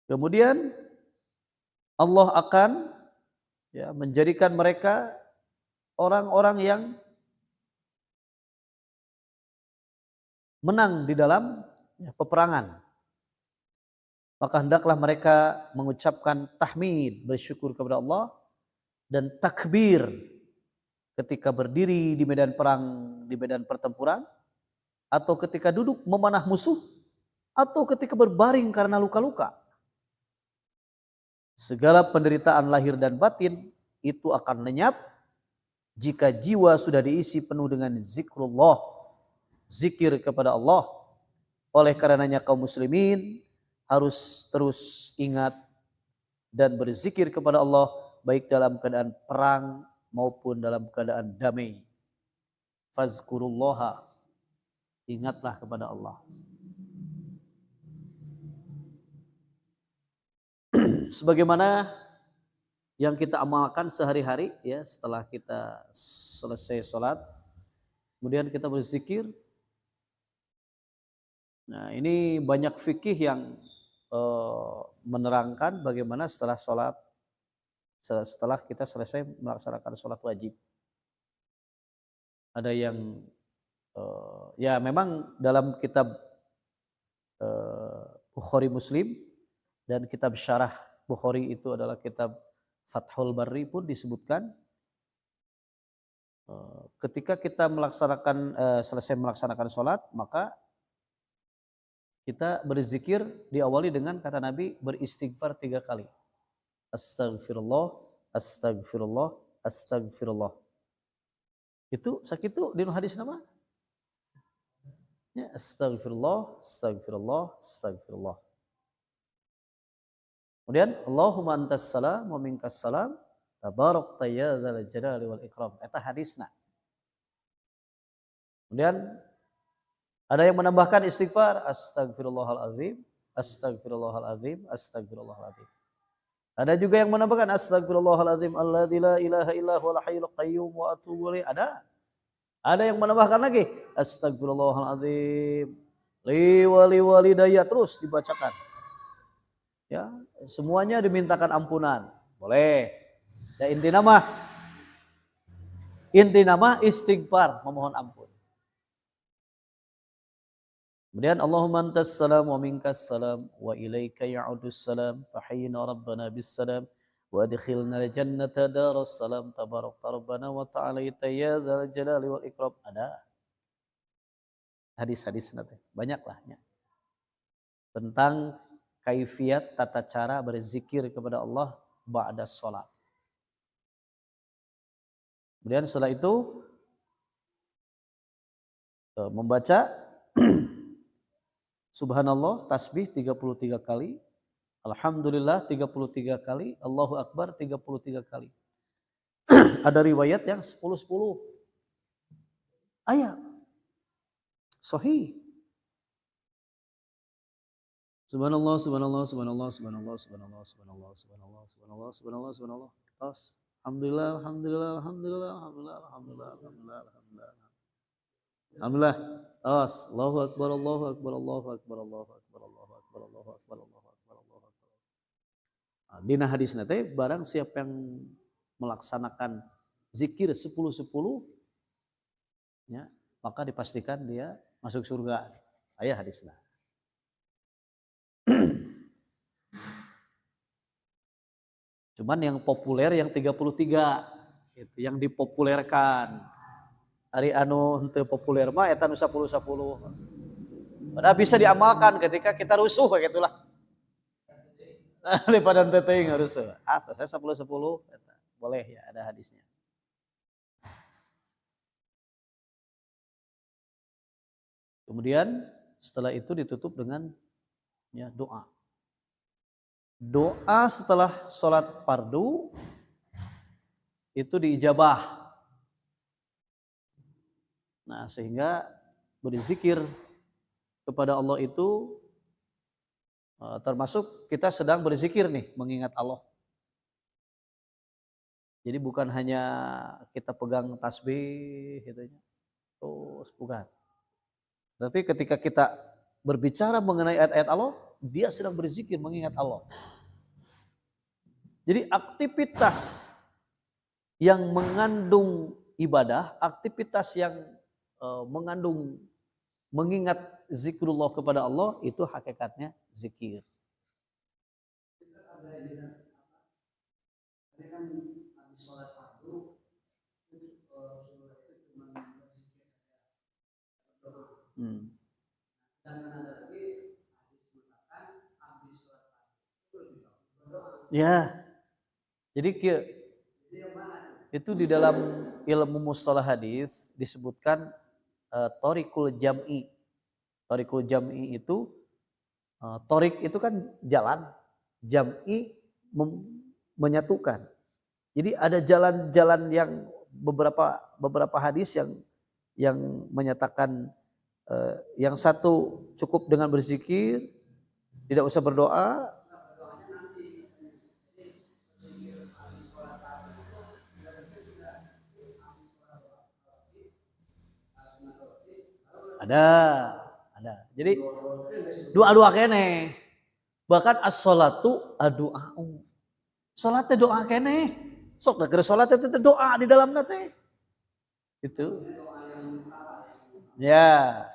A: Kemudian Allah akan menjadikan mereka orang-orang yang menang di dalam peperangan. Maka hendaklah mereka mengucapkan tahmid, bersyukur kepada Allah, dan takbir ketika berdiri di medan perang, di medan pertempuran, atau ketika duduk memanah musuh, atau ketika berbaring karena luka-luka. Segala penderitaan lahir dan batin itu akan lenyap jika jiwa sudah diisi penuh dengan zikrullah, zikir kepada Allah. Oleh karenanya kaum muslimin harus terus ingat dan berzikir kepada Allah baik dalam keadaan perang maupun dalam keadaan damai. Fazkurullaha, ingatlah kepada Allah. Sebagaimana yang kita amalkan sehari-hari ya setelah kita selesai sholat, kemudian kita berzikir. Nah ini banyak fikih yang menerangkan bagaimana setelah sholat, setelah kita selesai melaksanakan sholat wajib. Ada yang ya memang dalam kitab Bukhari Muslim dan kitab syarah Bukhari itu adalah kitab Fathul Bari pun disebutkan ketika kita selesai melaksanakan sholat, maka kita berzikir diawali dengan kata Nabi beristighfar 3 kali. Astagfirullah, astagfirullah, astagfirullah. Itu sakitu di hadis nama? Ya, astagfirullah, astagfirullah, astagfirullah. Kemudian Allahumma antas salam wa minkas salam tabarakta ya dzal jalali wal ikram. Eta hadisna. Kemudian ada yang menambahkan istighfar astagfirullahalazim, astagfirullahalazim, astagfirullahalazim. Ada juga yang menambahkan astagfirullahaladzim alladzi la ilaha illa huwal hayyul qayyum wa atubu ilaih. Ada yang menambahkan lagi astagfirullahaladzim li wali walidayya, terus dibacakan. Ya, semuanya dimintakan ampunan. Boleh. Ya, inti nama istighfar, memohon ampun. Kemudian Allahumma antas salam wa minkas salam wa ilaika ya'udus salam fahayyina rabbana bis salam wa adkhilna al-jannata daras salam tabarakta rabbana wa ta'alaita ya dzal jalali wal ikram. Ada hadis-hadis nanti banyaklahnya tentang kaifiat tata cara berzikir kepada Allah ba'da sholat. Kemudian setelah itu membaca subhanallah tasbih 33 kali, alhamdulillah 33 kali, Allahu akbar 33 kali. Ada riwayat yang 10-10. Ayat sahih. Subhanallah, subhanallah, subhanallah, subhanallah, subhanallah, subhanallah, subhanallah, subhanallah, subhanallah, subhanallah. Terus alhamdulillah, alhamdulillah, alhamdulillah, alhamdulillah, alhamdulillah, alhamdulillah, alhamdulillah. Alhamdulillah. Terus Allahu akbar, Allahu akbar, Allahu akbar, Allahu akbar, Allahu akbar, Allahu akbar, Allahu akbar, Allahu akbar. Dina hadis nate barang siapa yang melaksanakan zikir 10-10 ya, maka dipastikan dia masuk surga. Ayat hadisnya. Cuman yang populer yang 33 itu yang dipopulerkan. Hari anu henteu populer mah eta nu 10-10. Padahal bisa diamalkan ketika kita rusuh kayak gitulah. Daripada henteu teuing rusuh. Saya 10-10 eta. Boleh ya, ada hadisnya. Kemudian setelah itu ditutup dengan ya, doa. Doa setelah sholat fardu itu diijabah. Nah, sehingga berzikir kepada Allah itu termasuk kita sedang berzikir nih, mengingat Allah. Jadi bukan hanya kita pegang tasbih gitu, terus bukan. Tapi ketika kita berbicara mengenai ayat-ayat Allah, dia sedang berzikir mengingat Allah. Jadi aktivitas yang mengandung ibadah, aktivitas yang mengandung mengingat zikrullah kepada Allah, itu hakikatnya zikir. Ya, jadi itu di dalam ilmu mustalah hadis disebutkan thoriqul jam'i. Thoriqul jam'i itu thorik itu kan jalan, jam'i menyatukan. Jadi ada jalan-jalan yang beberapa hadis yang menyatakan yang satu cukup dengan berzikir, tidak usah berdoa. Ada. Jadi doa kene. Bahkan as-sholatu adu'a'u. Sholat teh doa kene. Sok keur sholat teh doa di dalamna teh. Itu. Ya.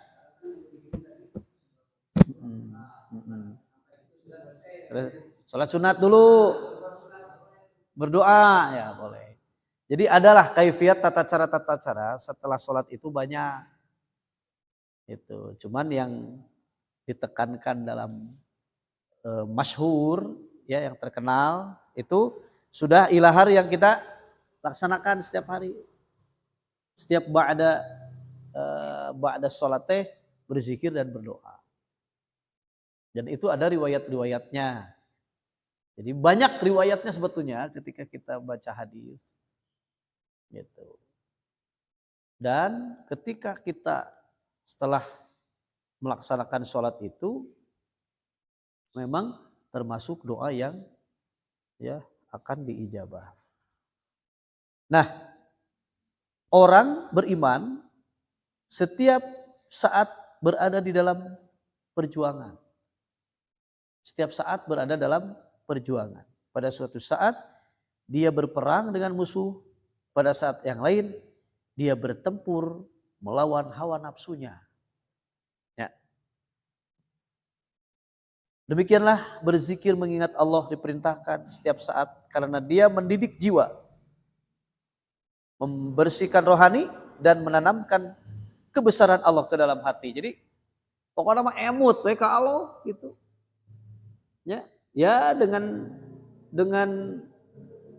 A: Sholat sunat dulu. Berdoa ya boleh. Jadi adalah kaifiat tata cara setelah sholat itu banyak. Itu cuman yang ditekankan dalam masyhur ya, yang terkenal itu sudah ilahar yang kita laksanakan setiap hari, setiap ba'da sholat teh berzikir dan berdoa. Dan itu ada riwayat-riwayatnya. Jadi banyak riwayatnya sebetulnya ketika kita baca hadis gitu. Dan ketika kita setelah melaksanakan sholat itu memang termasuk doa yang ya akan diijabah. Nah, orang beriman setiap saat berada di dalam perjuangan. Setiap saat berada dalam perjuangan. Pada suatu saat dia berperang dengan musuh, pada saat yang lain dia bertempur melawan hawa nafsunya. Ya. Demikianlah berzikir mengingat Allah diperintahkan setiap saat karena dia mendidik jiwa, membersihkan rohani dan menanamkan kebesaran Allah ke dalam hati. Jadi pokoknya mah emut we ka Allah gitu. Ya dengan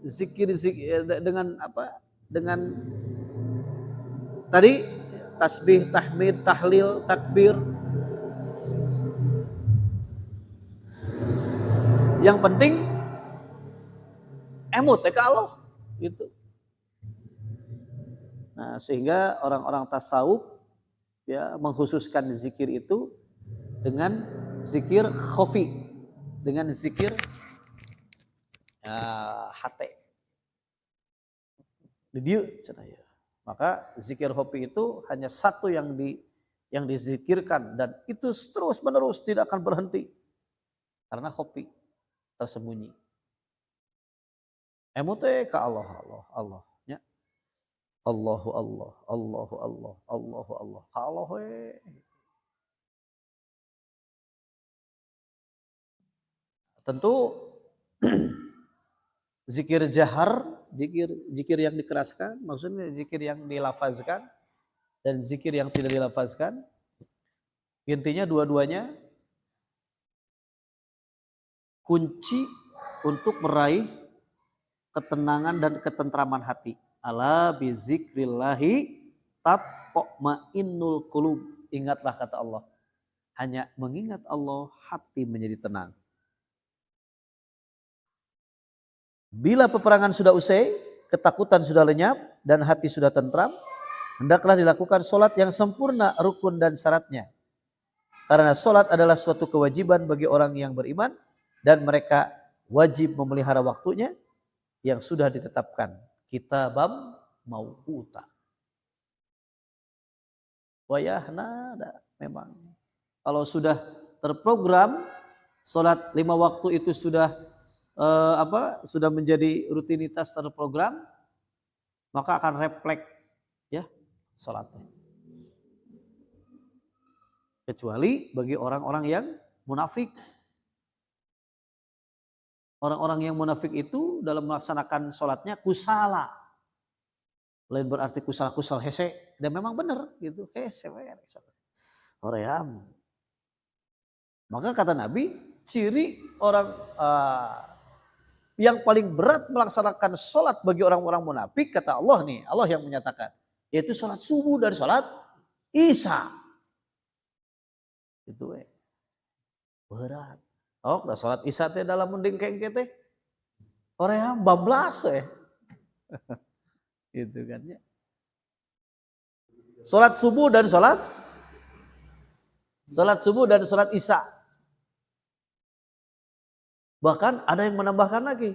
A: zikir dengan apa? Dengan tadi tasbih, tahmid, tahlil, takbir. Yang penting emut we ka Allah gitu. Nah, sehingga orang-orang tasawuf ya mengkhususkan zikir itu dengan zikir khafi, dengan zikir hate. Di dieu cenah ya. Maka zikir khafi itu hanya satu yang dizikirkan dan itu terus menerus tidak akan berhenti. Karena khafi tersembunyi. Emote ka Allah Allah nya. Allahu Allah, Allahu Allah, Allahu Allah. Ka Allah we. Tentu zikir jahar, zikir yang dikeraskan, maksudnya zikir yang dilafazkan dan zikir yang tidak dilafazkan. Intinya dua-duanya kunci untuk meraih ketenangan dan ketentraman hati. Ala bizikrillahi tatma'innul qulub. Ingatlah kata Allah. Hanya mengingat Allah hati menjadi tenang. Bila peperangan sudah usai, ketakutan sudah lenyap dan hati sudah tentram, hendaklah dilakukan sholat yang sempurna rukun dan syaratnya. Karena sholat adalah suatu kewajiban bagi orang yang beriman dan mereka wajib memelihara waktunya yang sudah ditetapkan. Kitabam mauquta. Wayahna memang. Kalau sudah terprogram, sholat 5 waktu itu sudah sudah menjadi rutinitas terprogram, maka akan refleks ya sholatnya. Kecuali bagi orang-orang yang munafik. Orang-orang yang munafik itu dalam melaksanakan sholatnya kusala. Lain berarti kusal hese. Dan memang benar gitu. Hese. Hoream. Maka kata Nabi, ciri orang yang paling berat melaksanakan sholat bagi orang-orang munafik, kata Allah nih, Allah yang menyatakan, yaitu sholat subuh dan sholat isya. Itu berat. Oh, udah sholat isya teh dalam mending kayak teh. Korea bablas Gitu kan ya. Sholat subuh dan sholat subuh dan sholat isya. Bahkan ada yang menambahkan lagi,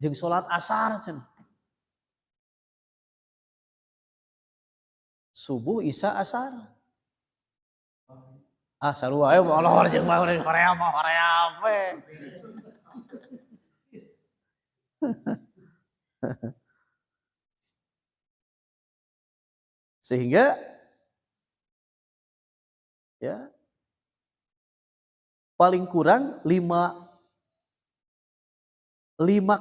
A: jeung sholat asar cenah. Subuh, isya, asar. Sarua aya molor jeung Korea mah Korea we. Sehingga ya paling kurang 5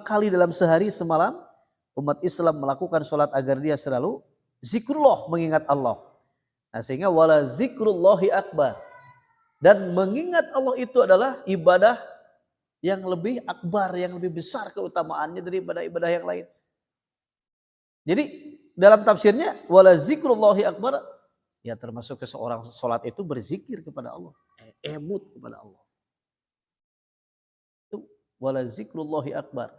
A: kali dalam sehari semalam umat Islam melakukan sholat agar dia selalu zikrullah, mengingat Allah. Nah, sehingga wala zikrullahi akbar. Dan mengingat Allah itu adalah ibadah yang lebih akbar, yang lebih besar keutamaannya daripada ibadah yang lain. Jadi dalam tafsirnya wala zikrullahi akbar, ya termasuk ke seorang sholat itu berzikir kepada Allah, emut kepada Allah. Itu wala zikrullahi akbar.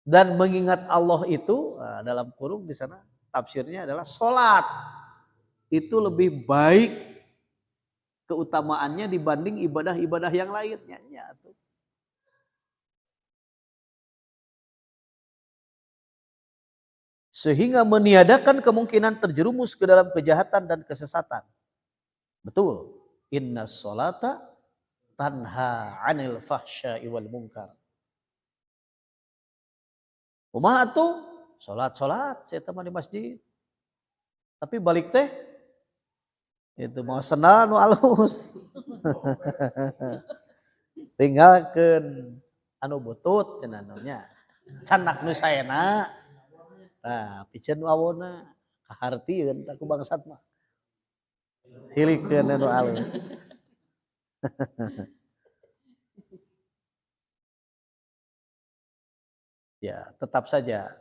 A: Dan mengingat Allah itu dalam kurung di sana tafsirnya adalah sholat itu lebih baik keutamaannya dibanding ibadah-ibadah yang lainnya. sehingga meniadakan kemungkinan terjerumus ke dalam kejahatan dan kesesatan. Betul. Inna sholata tanha 'anil fahsya'i wal munkar. Kumaha atuh? Salat saya teman di masjid. Tapi balik teh itu mau sendal nu alus. Tinggalkeun anu butut cenah nya. Canak nu saena. Nah, piceun nu awona kahartieun ku bangsat mah. Silikeun anu alus. Ya, tetap saja.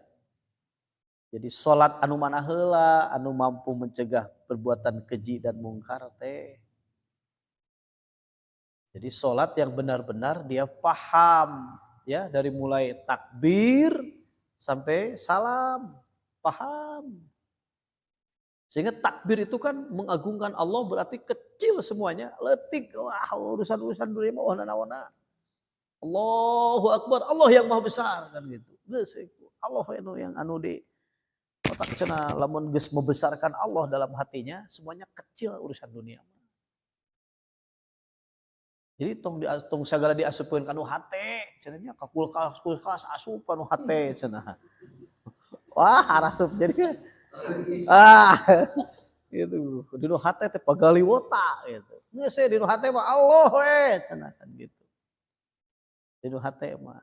A: Jadi sholat anu mana heula anu mampu mencegah perbuatan keji dan mungkar teh. Jadi sholat yang benar-benar dia paham ya dari mulai takbir sampai salam, paham. Sehingga takbir itu kan mengagungkan Allah berarti kecil semuanya, letik, wah urusan-urusan dunia mah wana-wana. Allahu Akbar, Allah yang maha besar kan gitu. Geus Allah yang anu di otak cenah lamun geus membesarkan Allah dalam hatinya, semuanya kecil urusan dunia. Jadi tong sagala diasupkeun kanu hate, cenah nya ka kulkas asup kanu hate cenah. Wah, harasup jadi gitu. Dinu hate teh pagaliwota gitu. Geus dinu hate mah Allah we cenah kan gitu. Dinu hate mah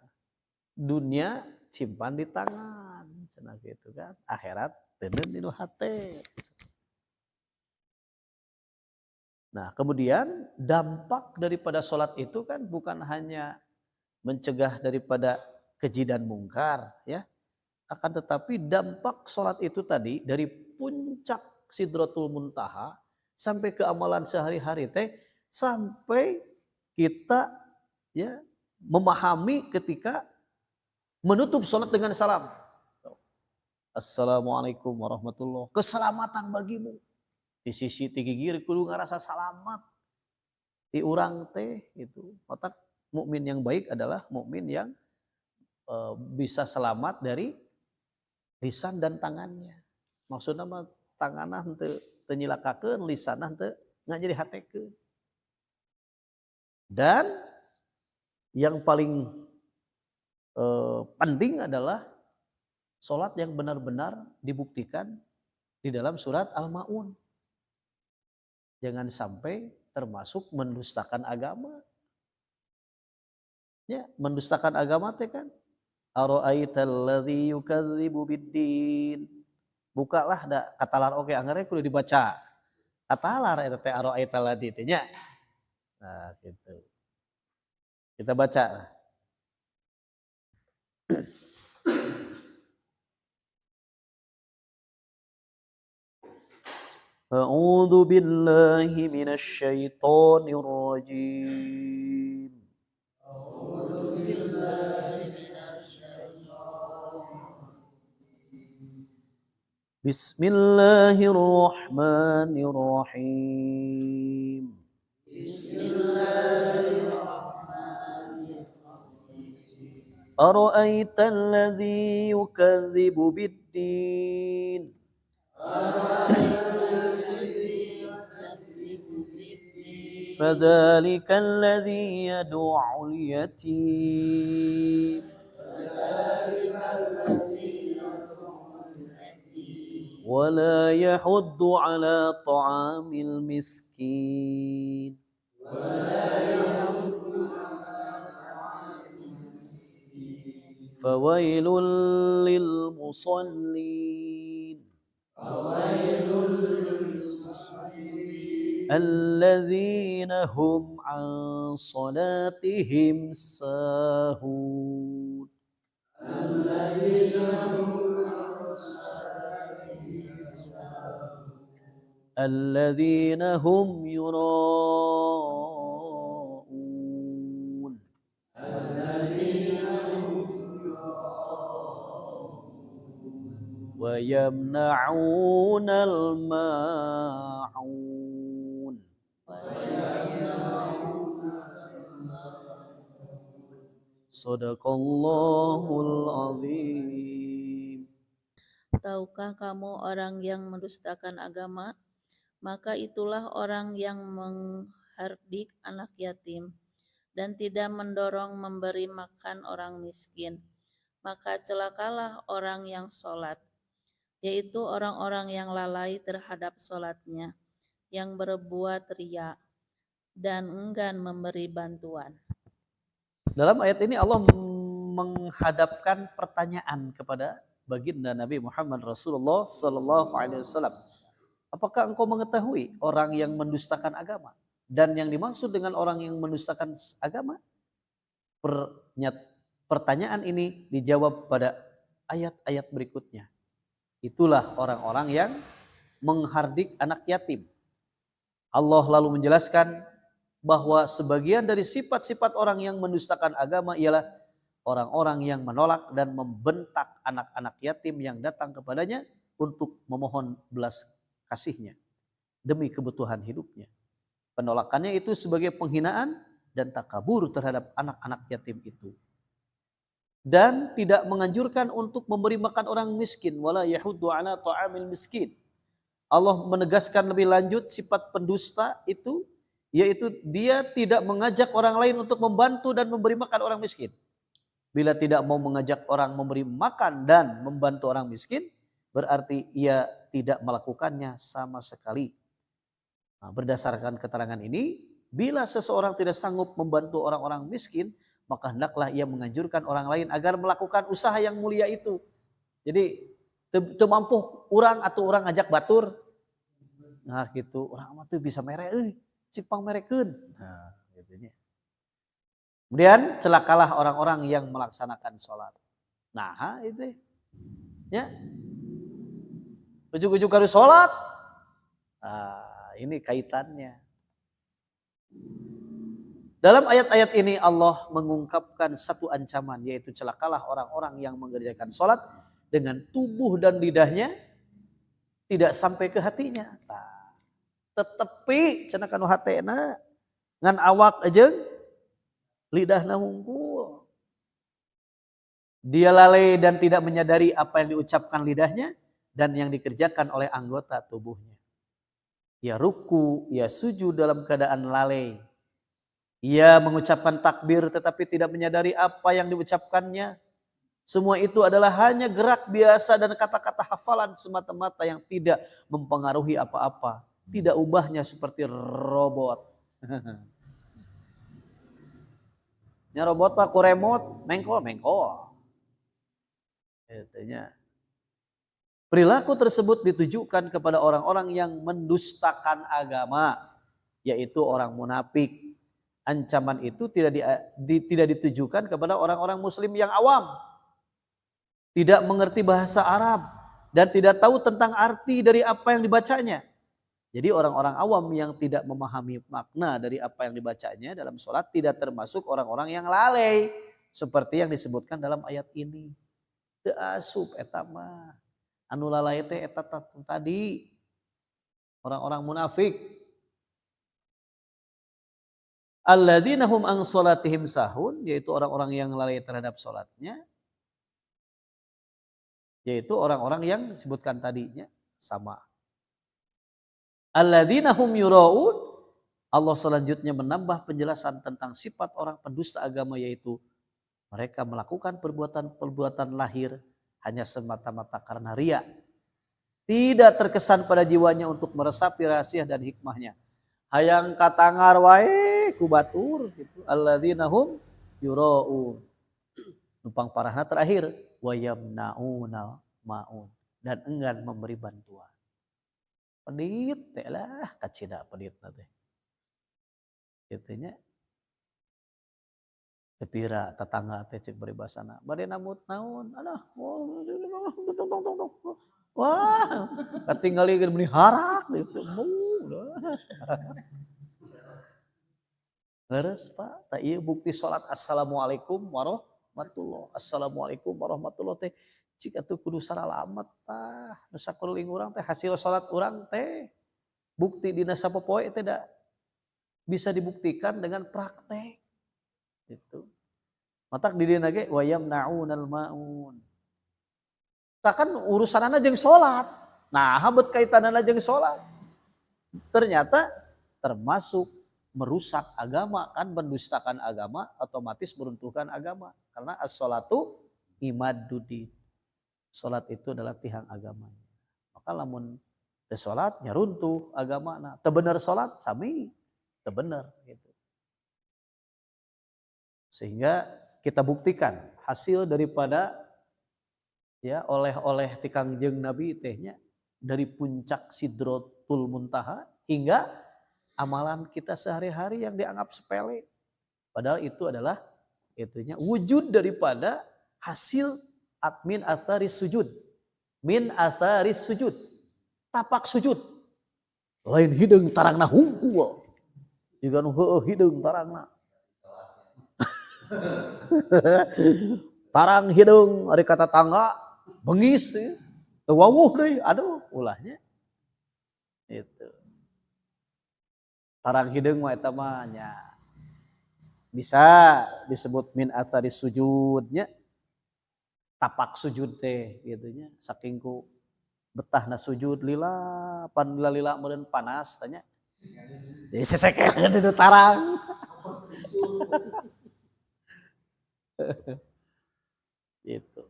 A: dunia simpan di tangan cenah gitu kan. Akhirat teuneun dinu hate. Nah, kemudian dampak daripada sholat itu kan bukan hanya mencegah daripada keji dan mungkar, ya, akan tetapi dampak sholat itu tadi dari puncak Sidratul Muntaha sampai ke amalan sehari-hari teh sampai kita ya memahami ketika menutup sholat dengan salam. Assalamualaikum warahmatullahi wabarakatuh. Keselamatan bagimu. Di sisi tigigir kudu ngarasa selamat. Di urang teh itu. Otak mukmin yang baik adalah mukmin yang bisa selamat dari lisan dan tangannya. Maksudnya mah tanganna henteu nyilakakeun, lisanna henteu ngajari hatekeun. Dan yang paling penting adalah sholat yang benar-benar dibuktikan di dalam surat Al-Ma'un. Jangan sampai termasuk mendustakan agama. Ya, mendustakan agama teh kan. Ara'aital ladzi yukadzibu biddin. Bukalah da katalar oge anggarnya kudu dibaca. Katalar eta teh ara'aital ladzi teh nya. Nah, gitu. Kita baca. A'udzu billahi minasy syaithanir rajim. A'udzu billahi minasy syaithanir rajim. Bismillahirrahmanirrahim. Bismillahirrahmanirrahim. Ara'aital ladzi yukadzibu biddin. فذلك الذي يدع اليتيم ولا يحض على طعام المسكين فويل للمصلين الذين هم عن صلاتهم ساهون الذين هم يراءون ويمنعون الماعون Sadaqallahul azim.
D: Tahukah kamu orang yang mendustakan agama? Maka itulah orang yang menghardik anak yatim dan tidak mendorong memberi makan orang miskin. Maka celakalah orang yang sholat, yaitu orang-orang yang lalai terhadap sholatnya, yang berbuat riya dan enggan memberi bantuan.
A: Dalam ayat ini Allah menghadapkan pertanyaan kepada baginda Nabi Muhammad Rasulullah Sallallahu Alaihi Wasallam. Apakah engkau mengetahui orang yang mendustakan agama? Dan yang dimaksud dengan orang yang mendustakan agama, pertanyaan ini dijawab pada ayat-ayat berikutnya. Itulah orang-orang yang menghardik anak yatim. Allah lalu menjelaskan bahwa sebagian dari sifat-sifat orang yang mendustakan agama ialah orang-orang yang menolak dan membentak anak-anak yatim yang datang kepadanya untuk memohon belas kasihnya demi kebutuhan hidupnya. Penolakannya itu sebagai penghinaan dan takabur terhadap anak-anak yatim itu. Dan tidak menganjurkan untuk memberi makan orang miskin, wala yahuddu ala ta'amil miskin. Allah menegaskan lebih lanjut sifat pendusta itu, yaitu dia tidak mengajak orang lain untuk membantu dan memberi makan orang miskin. Bila tidak mau mengajak orang memberi makan dan membantu orang miskin, berarti ia tidak melakukannya sama sekali. Nah, berdasarkan keterangan ini, bila seseorang tidak sanggup membantu orang-orang miskin, maka hendaklah ia menganjurkan orang lain agar melakukan usaha yang mulia itu. Jadi teu mampu orang atau orang ngajak batur. Nah gitu, orang mah teu bisa mere cik pangmerekeun. Nah, gitunya. Kemudian celakalah orang-orang yang melaksanakan sholat. Nah itu ya. Ujuk-ujuk harus sholat. Nah, ini kaitannya. Dalam ayat-ayat ini Allah mengungkapkan satu ancaman, yaitu celakalah orang-orang yang mengerjakan sholat dengan tubuh dan lidahnya tidak sampai ke hatinya. Nah, tetepi cenah kanu hatena ngan awak aja lidahna hungkul. Dia lalai dan tidak menyadari apa yang diucapkan lidahnya dan yang dikerjakan oleh anggota tubuhnya. Ia ruku, ia sujud dalam keadaan lalai. Ia mengucapkan takbir tetapi tidak menyadari apa yang diucapkannya. Semua itu adalah hanya gerak biasa dan kata-kata hafalan semata-mata yang tidak mempengaruhi apa-apa. Tidak ubahnya seperti robot. Ya robot pak ku remote, mengkol. Katanya. Perilaku tersebut ditujukan kepada orang-orang yang mendustakan agama, yaitu orang munafik. Ancaman itu tidak ditujukan kepada orang-orang muslim yang awam, tidak mengerti bahasa Arab dan tidak tahu tentang arti dari apa yang dibacanya. Jadi orang-orang awam yang tidak memahami makna dari apa yang dibacanya dalam sholat tidak termasuk orang-orang yang lalai seperti yang disebutkan dalam ayat ini. Teu asup eta mah. Anu lalai teh eta tadi orang-orang munafik. Alladzina hum an sholatihim sahun, yaitu orang-orang yang lalai terhadap sholatnya, yaitu orang-orang yang disebutkan tadinya sama. Alladzina hum yura'un, Allah selanjutnya menambah penjelasan tentang sifat orang pendusta agama, yaitu mereka melakukan perbuatan-perbuatan lahir hanya semata-mata karena riya. Tidak terkesan pada jiwanya untuk meresapi rahasia dan hikmahnya. Hayang katangar wae ku batur gitu. Alladzina hum yura'un. Numpang parahna terakhir wa yamna'unal ma'un, dan enggan memberi bantuan. Pedit teh lah, kacida peditna teh. Gitunya. Tepira tetangga teh cek beri basana. Bade namut naon? Aduh, wah, katinggali beri harak gitu. Leres Pak, tak iya bukti sholat assalamualaikum warahmatullah. Assalamualaikum warahmatullah teh cik atuh kudu saralamat tah. Nu sakuring urang teh hasil sholat urang teh bukti dina sapopoe teh da bisa dibuktikan dengan praktek. Gitu. Matak di dieu ge wa yamnaunal maun. kan urusanana jeung salat. Nah, habet kaitanana jeung salat. Ternyata termasuk merusak agama, kan mendustakan agama, otomatis meruntuhkan agama. Karena as-sholatu imaduddin. Salat itu adalah tiang agama. Maka lamun teu salat nya runtuh agamana. Teu bener salat sami teu bener gitu. Sehingga kita buktikan hasil daripada ya oleh-oleh ti Kangjeng Nabi tehnya dari puncak Sidratul Muntaha hingga amalan kita sehari-hari yang dianggap sepele. Padahal itu adalah itunya wujud daripada hasil min atharis sujud. Min atharis sujud. Tapak sujud. Lain hideung tarangna hungku. Juga nu heueuh hideung tarangna. Tarang hideung ari kata tangga bengis teu wawuh deui. Aduh ulahnya. Itu. Tarang hideung mah eta mah nya bisa disebut min atharis sujudnya tapak sujud teh gitu nya saking ku betahna sujud lila pan lila meureun panas tanya jadi sesekeun di tarang gitu.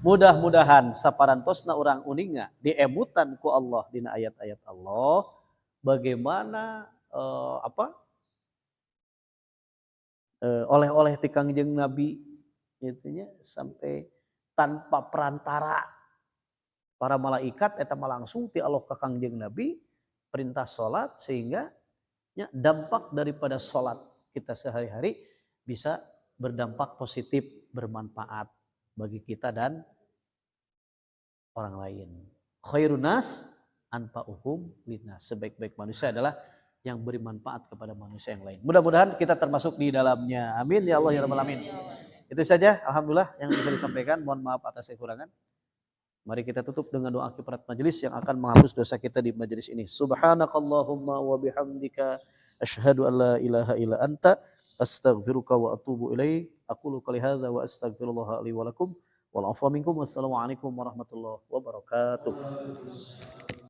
A: Mudah-mudahan saparantosna urang uninga diemutan ku Allah dina ayat-ayat Allah bagaimana oleh-oleh ti Kangjeng Nabi itunya sampai tanpa perantara para malaikat eta mah langsung ti Allah ka Kangjeng Nabi perintah salat sehingga ya, dampak daripada salat kita sehari-hari bisa berdampak positif bermanfaat bagi kita dan orang lain. Khairun nas anfa'uhum linnas. Sebaik-baik manusia adalah yang beri manfaat kepada manusia yang lain. Mudah-mudahan kita termasuk di dalamnya. Amin ya Allah ya rabbal alamin. Itu saja alhamdulillah yang bisa disampaikan. Mohon maaf atas kekurangan. Mari kita tutup dengan doa kifarahat majelis yang akan menghapus dosa kita di majelis ini. Subhanakallahumma wa bihamdika asyhadu an la ilaha illa anta astaghfiruka wa atubu ilaik. Aqulu qouli hadza wa astaghfirullah li wa lakum. Wal afwa minkum. Wassalamualaikum warahmatullahi wabarakatuh.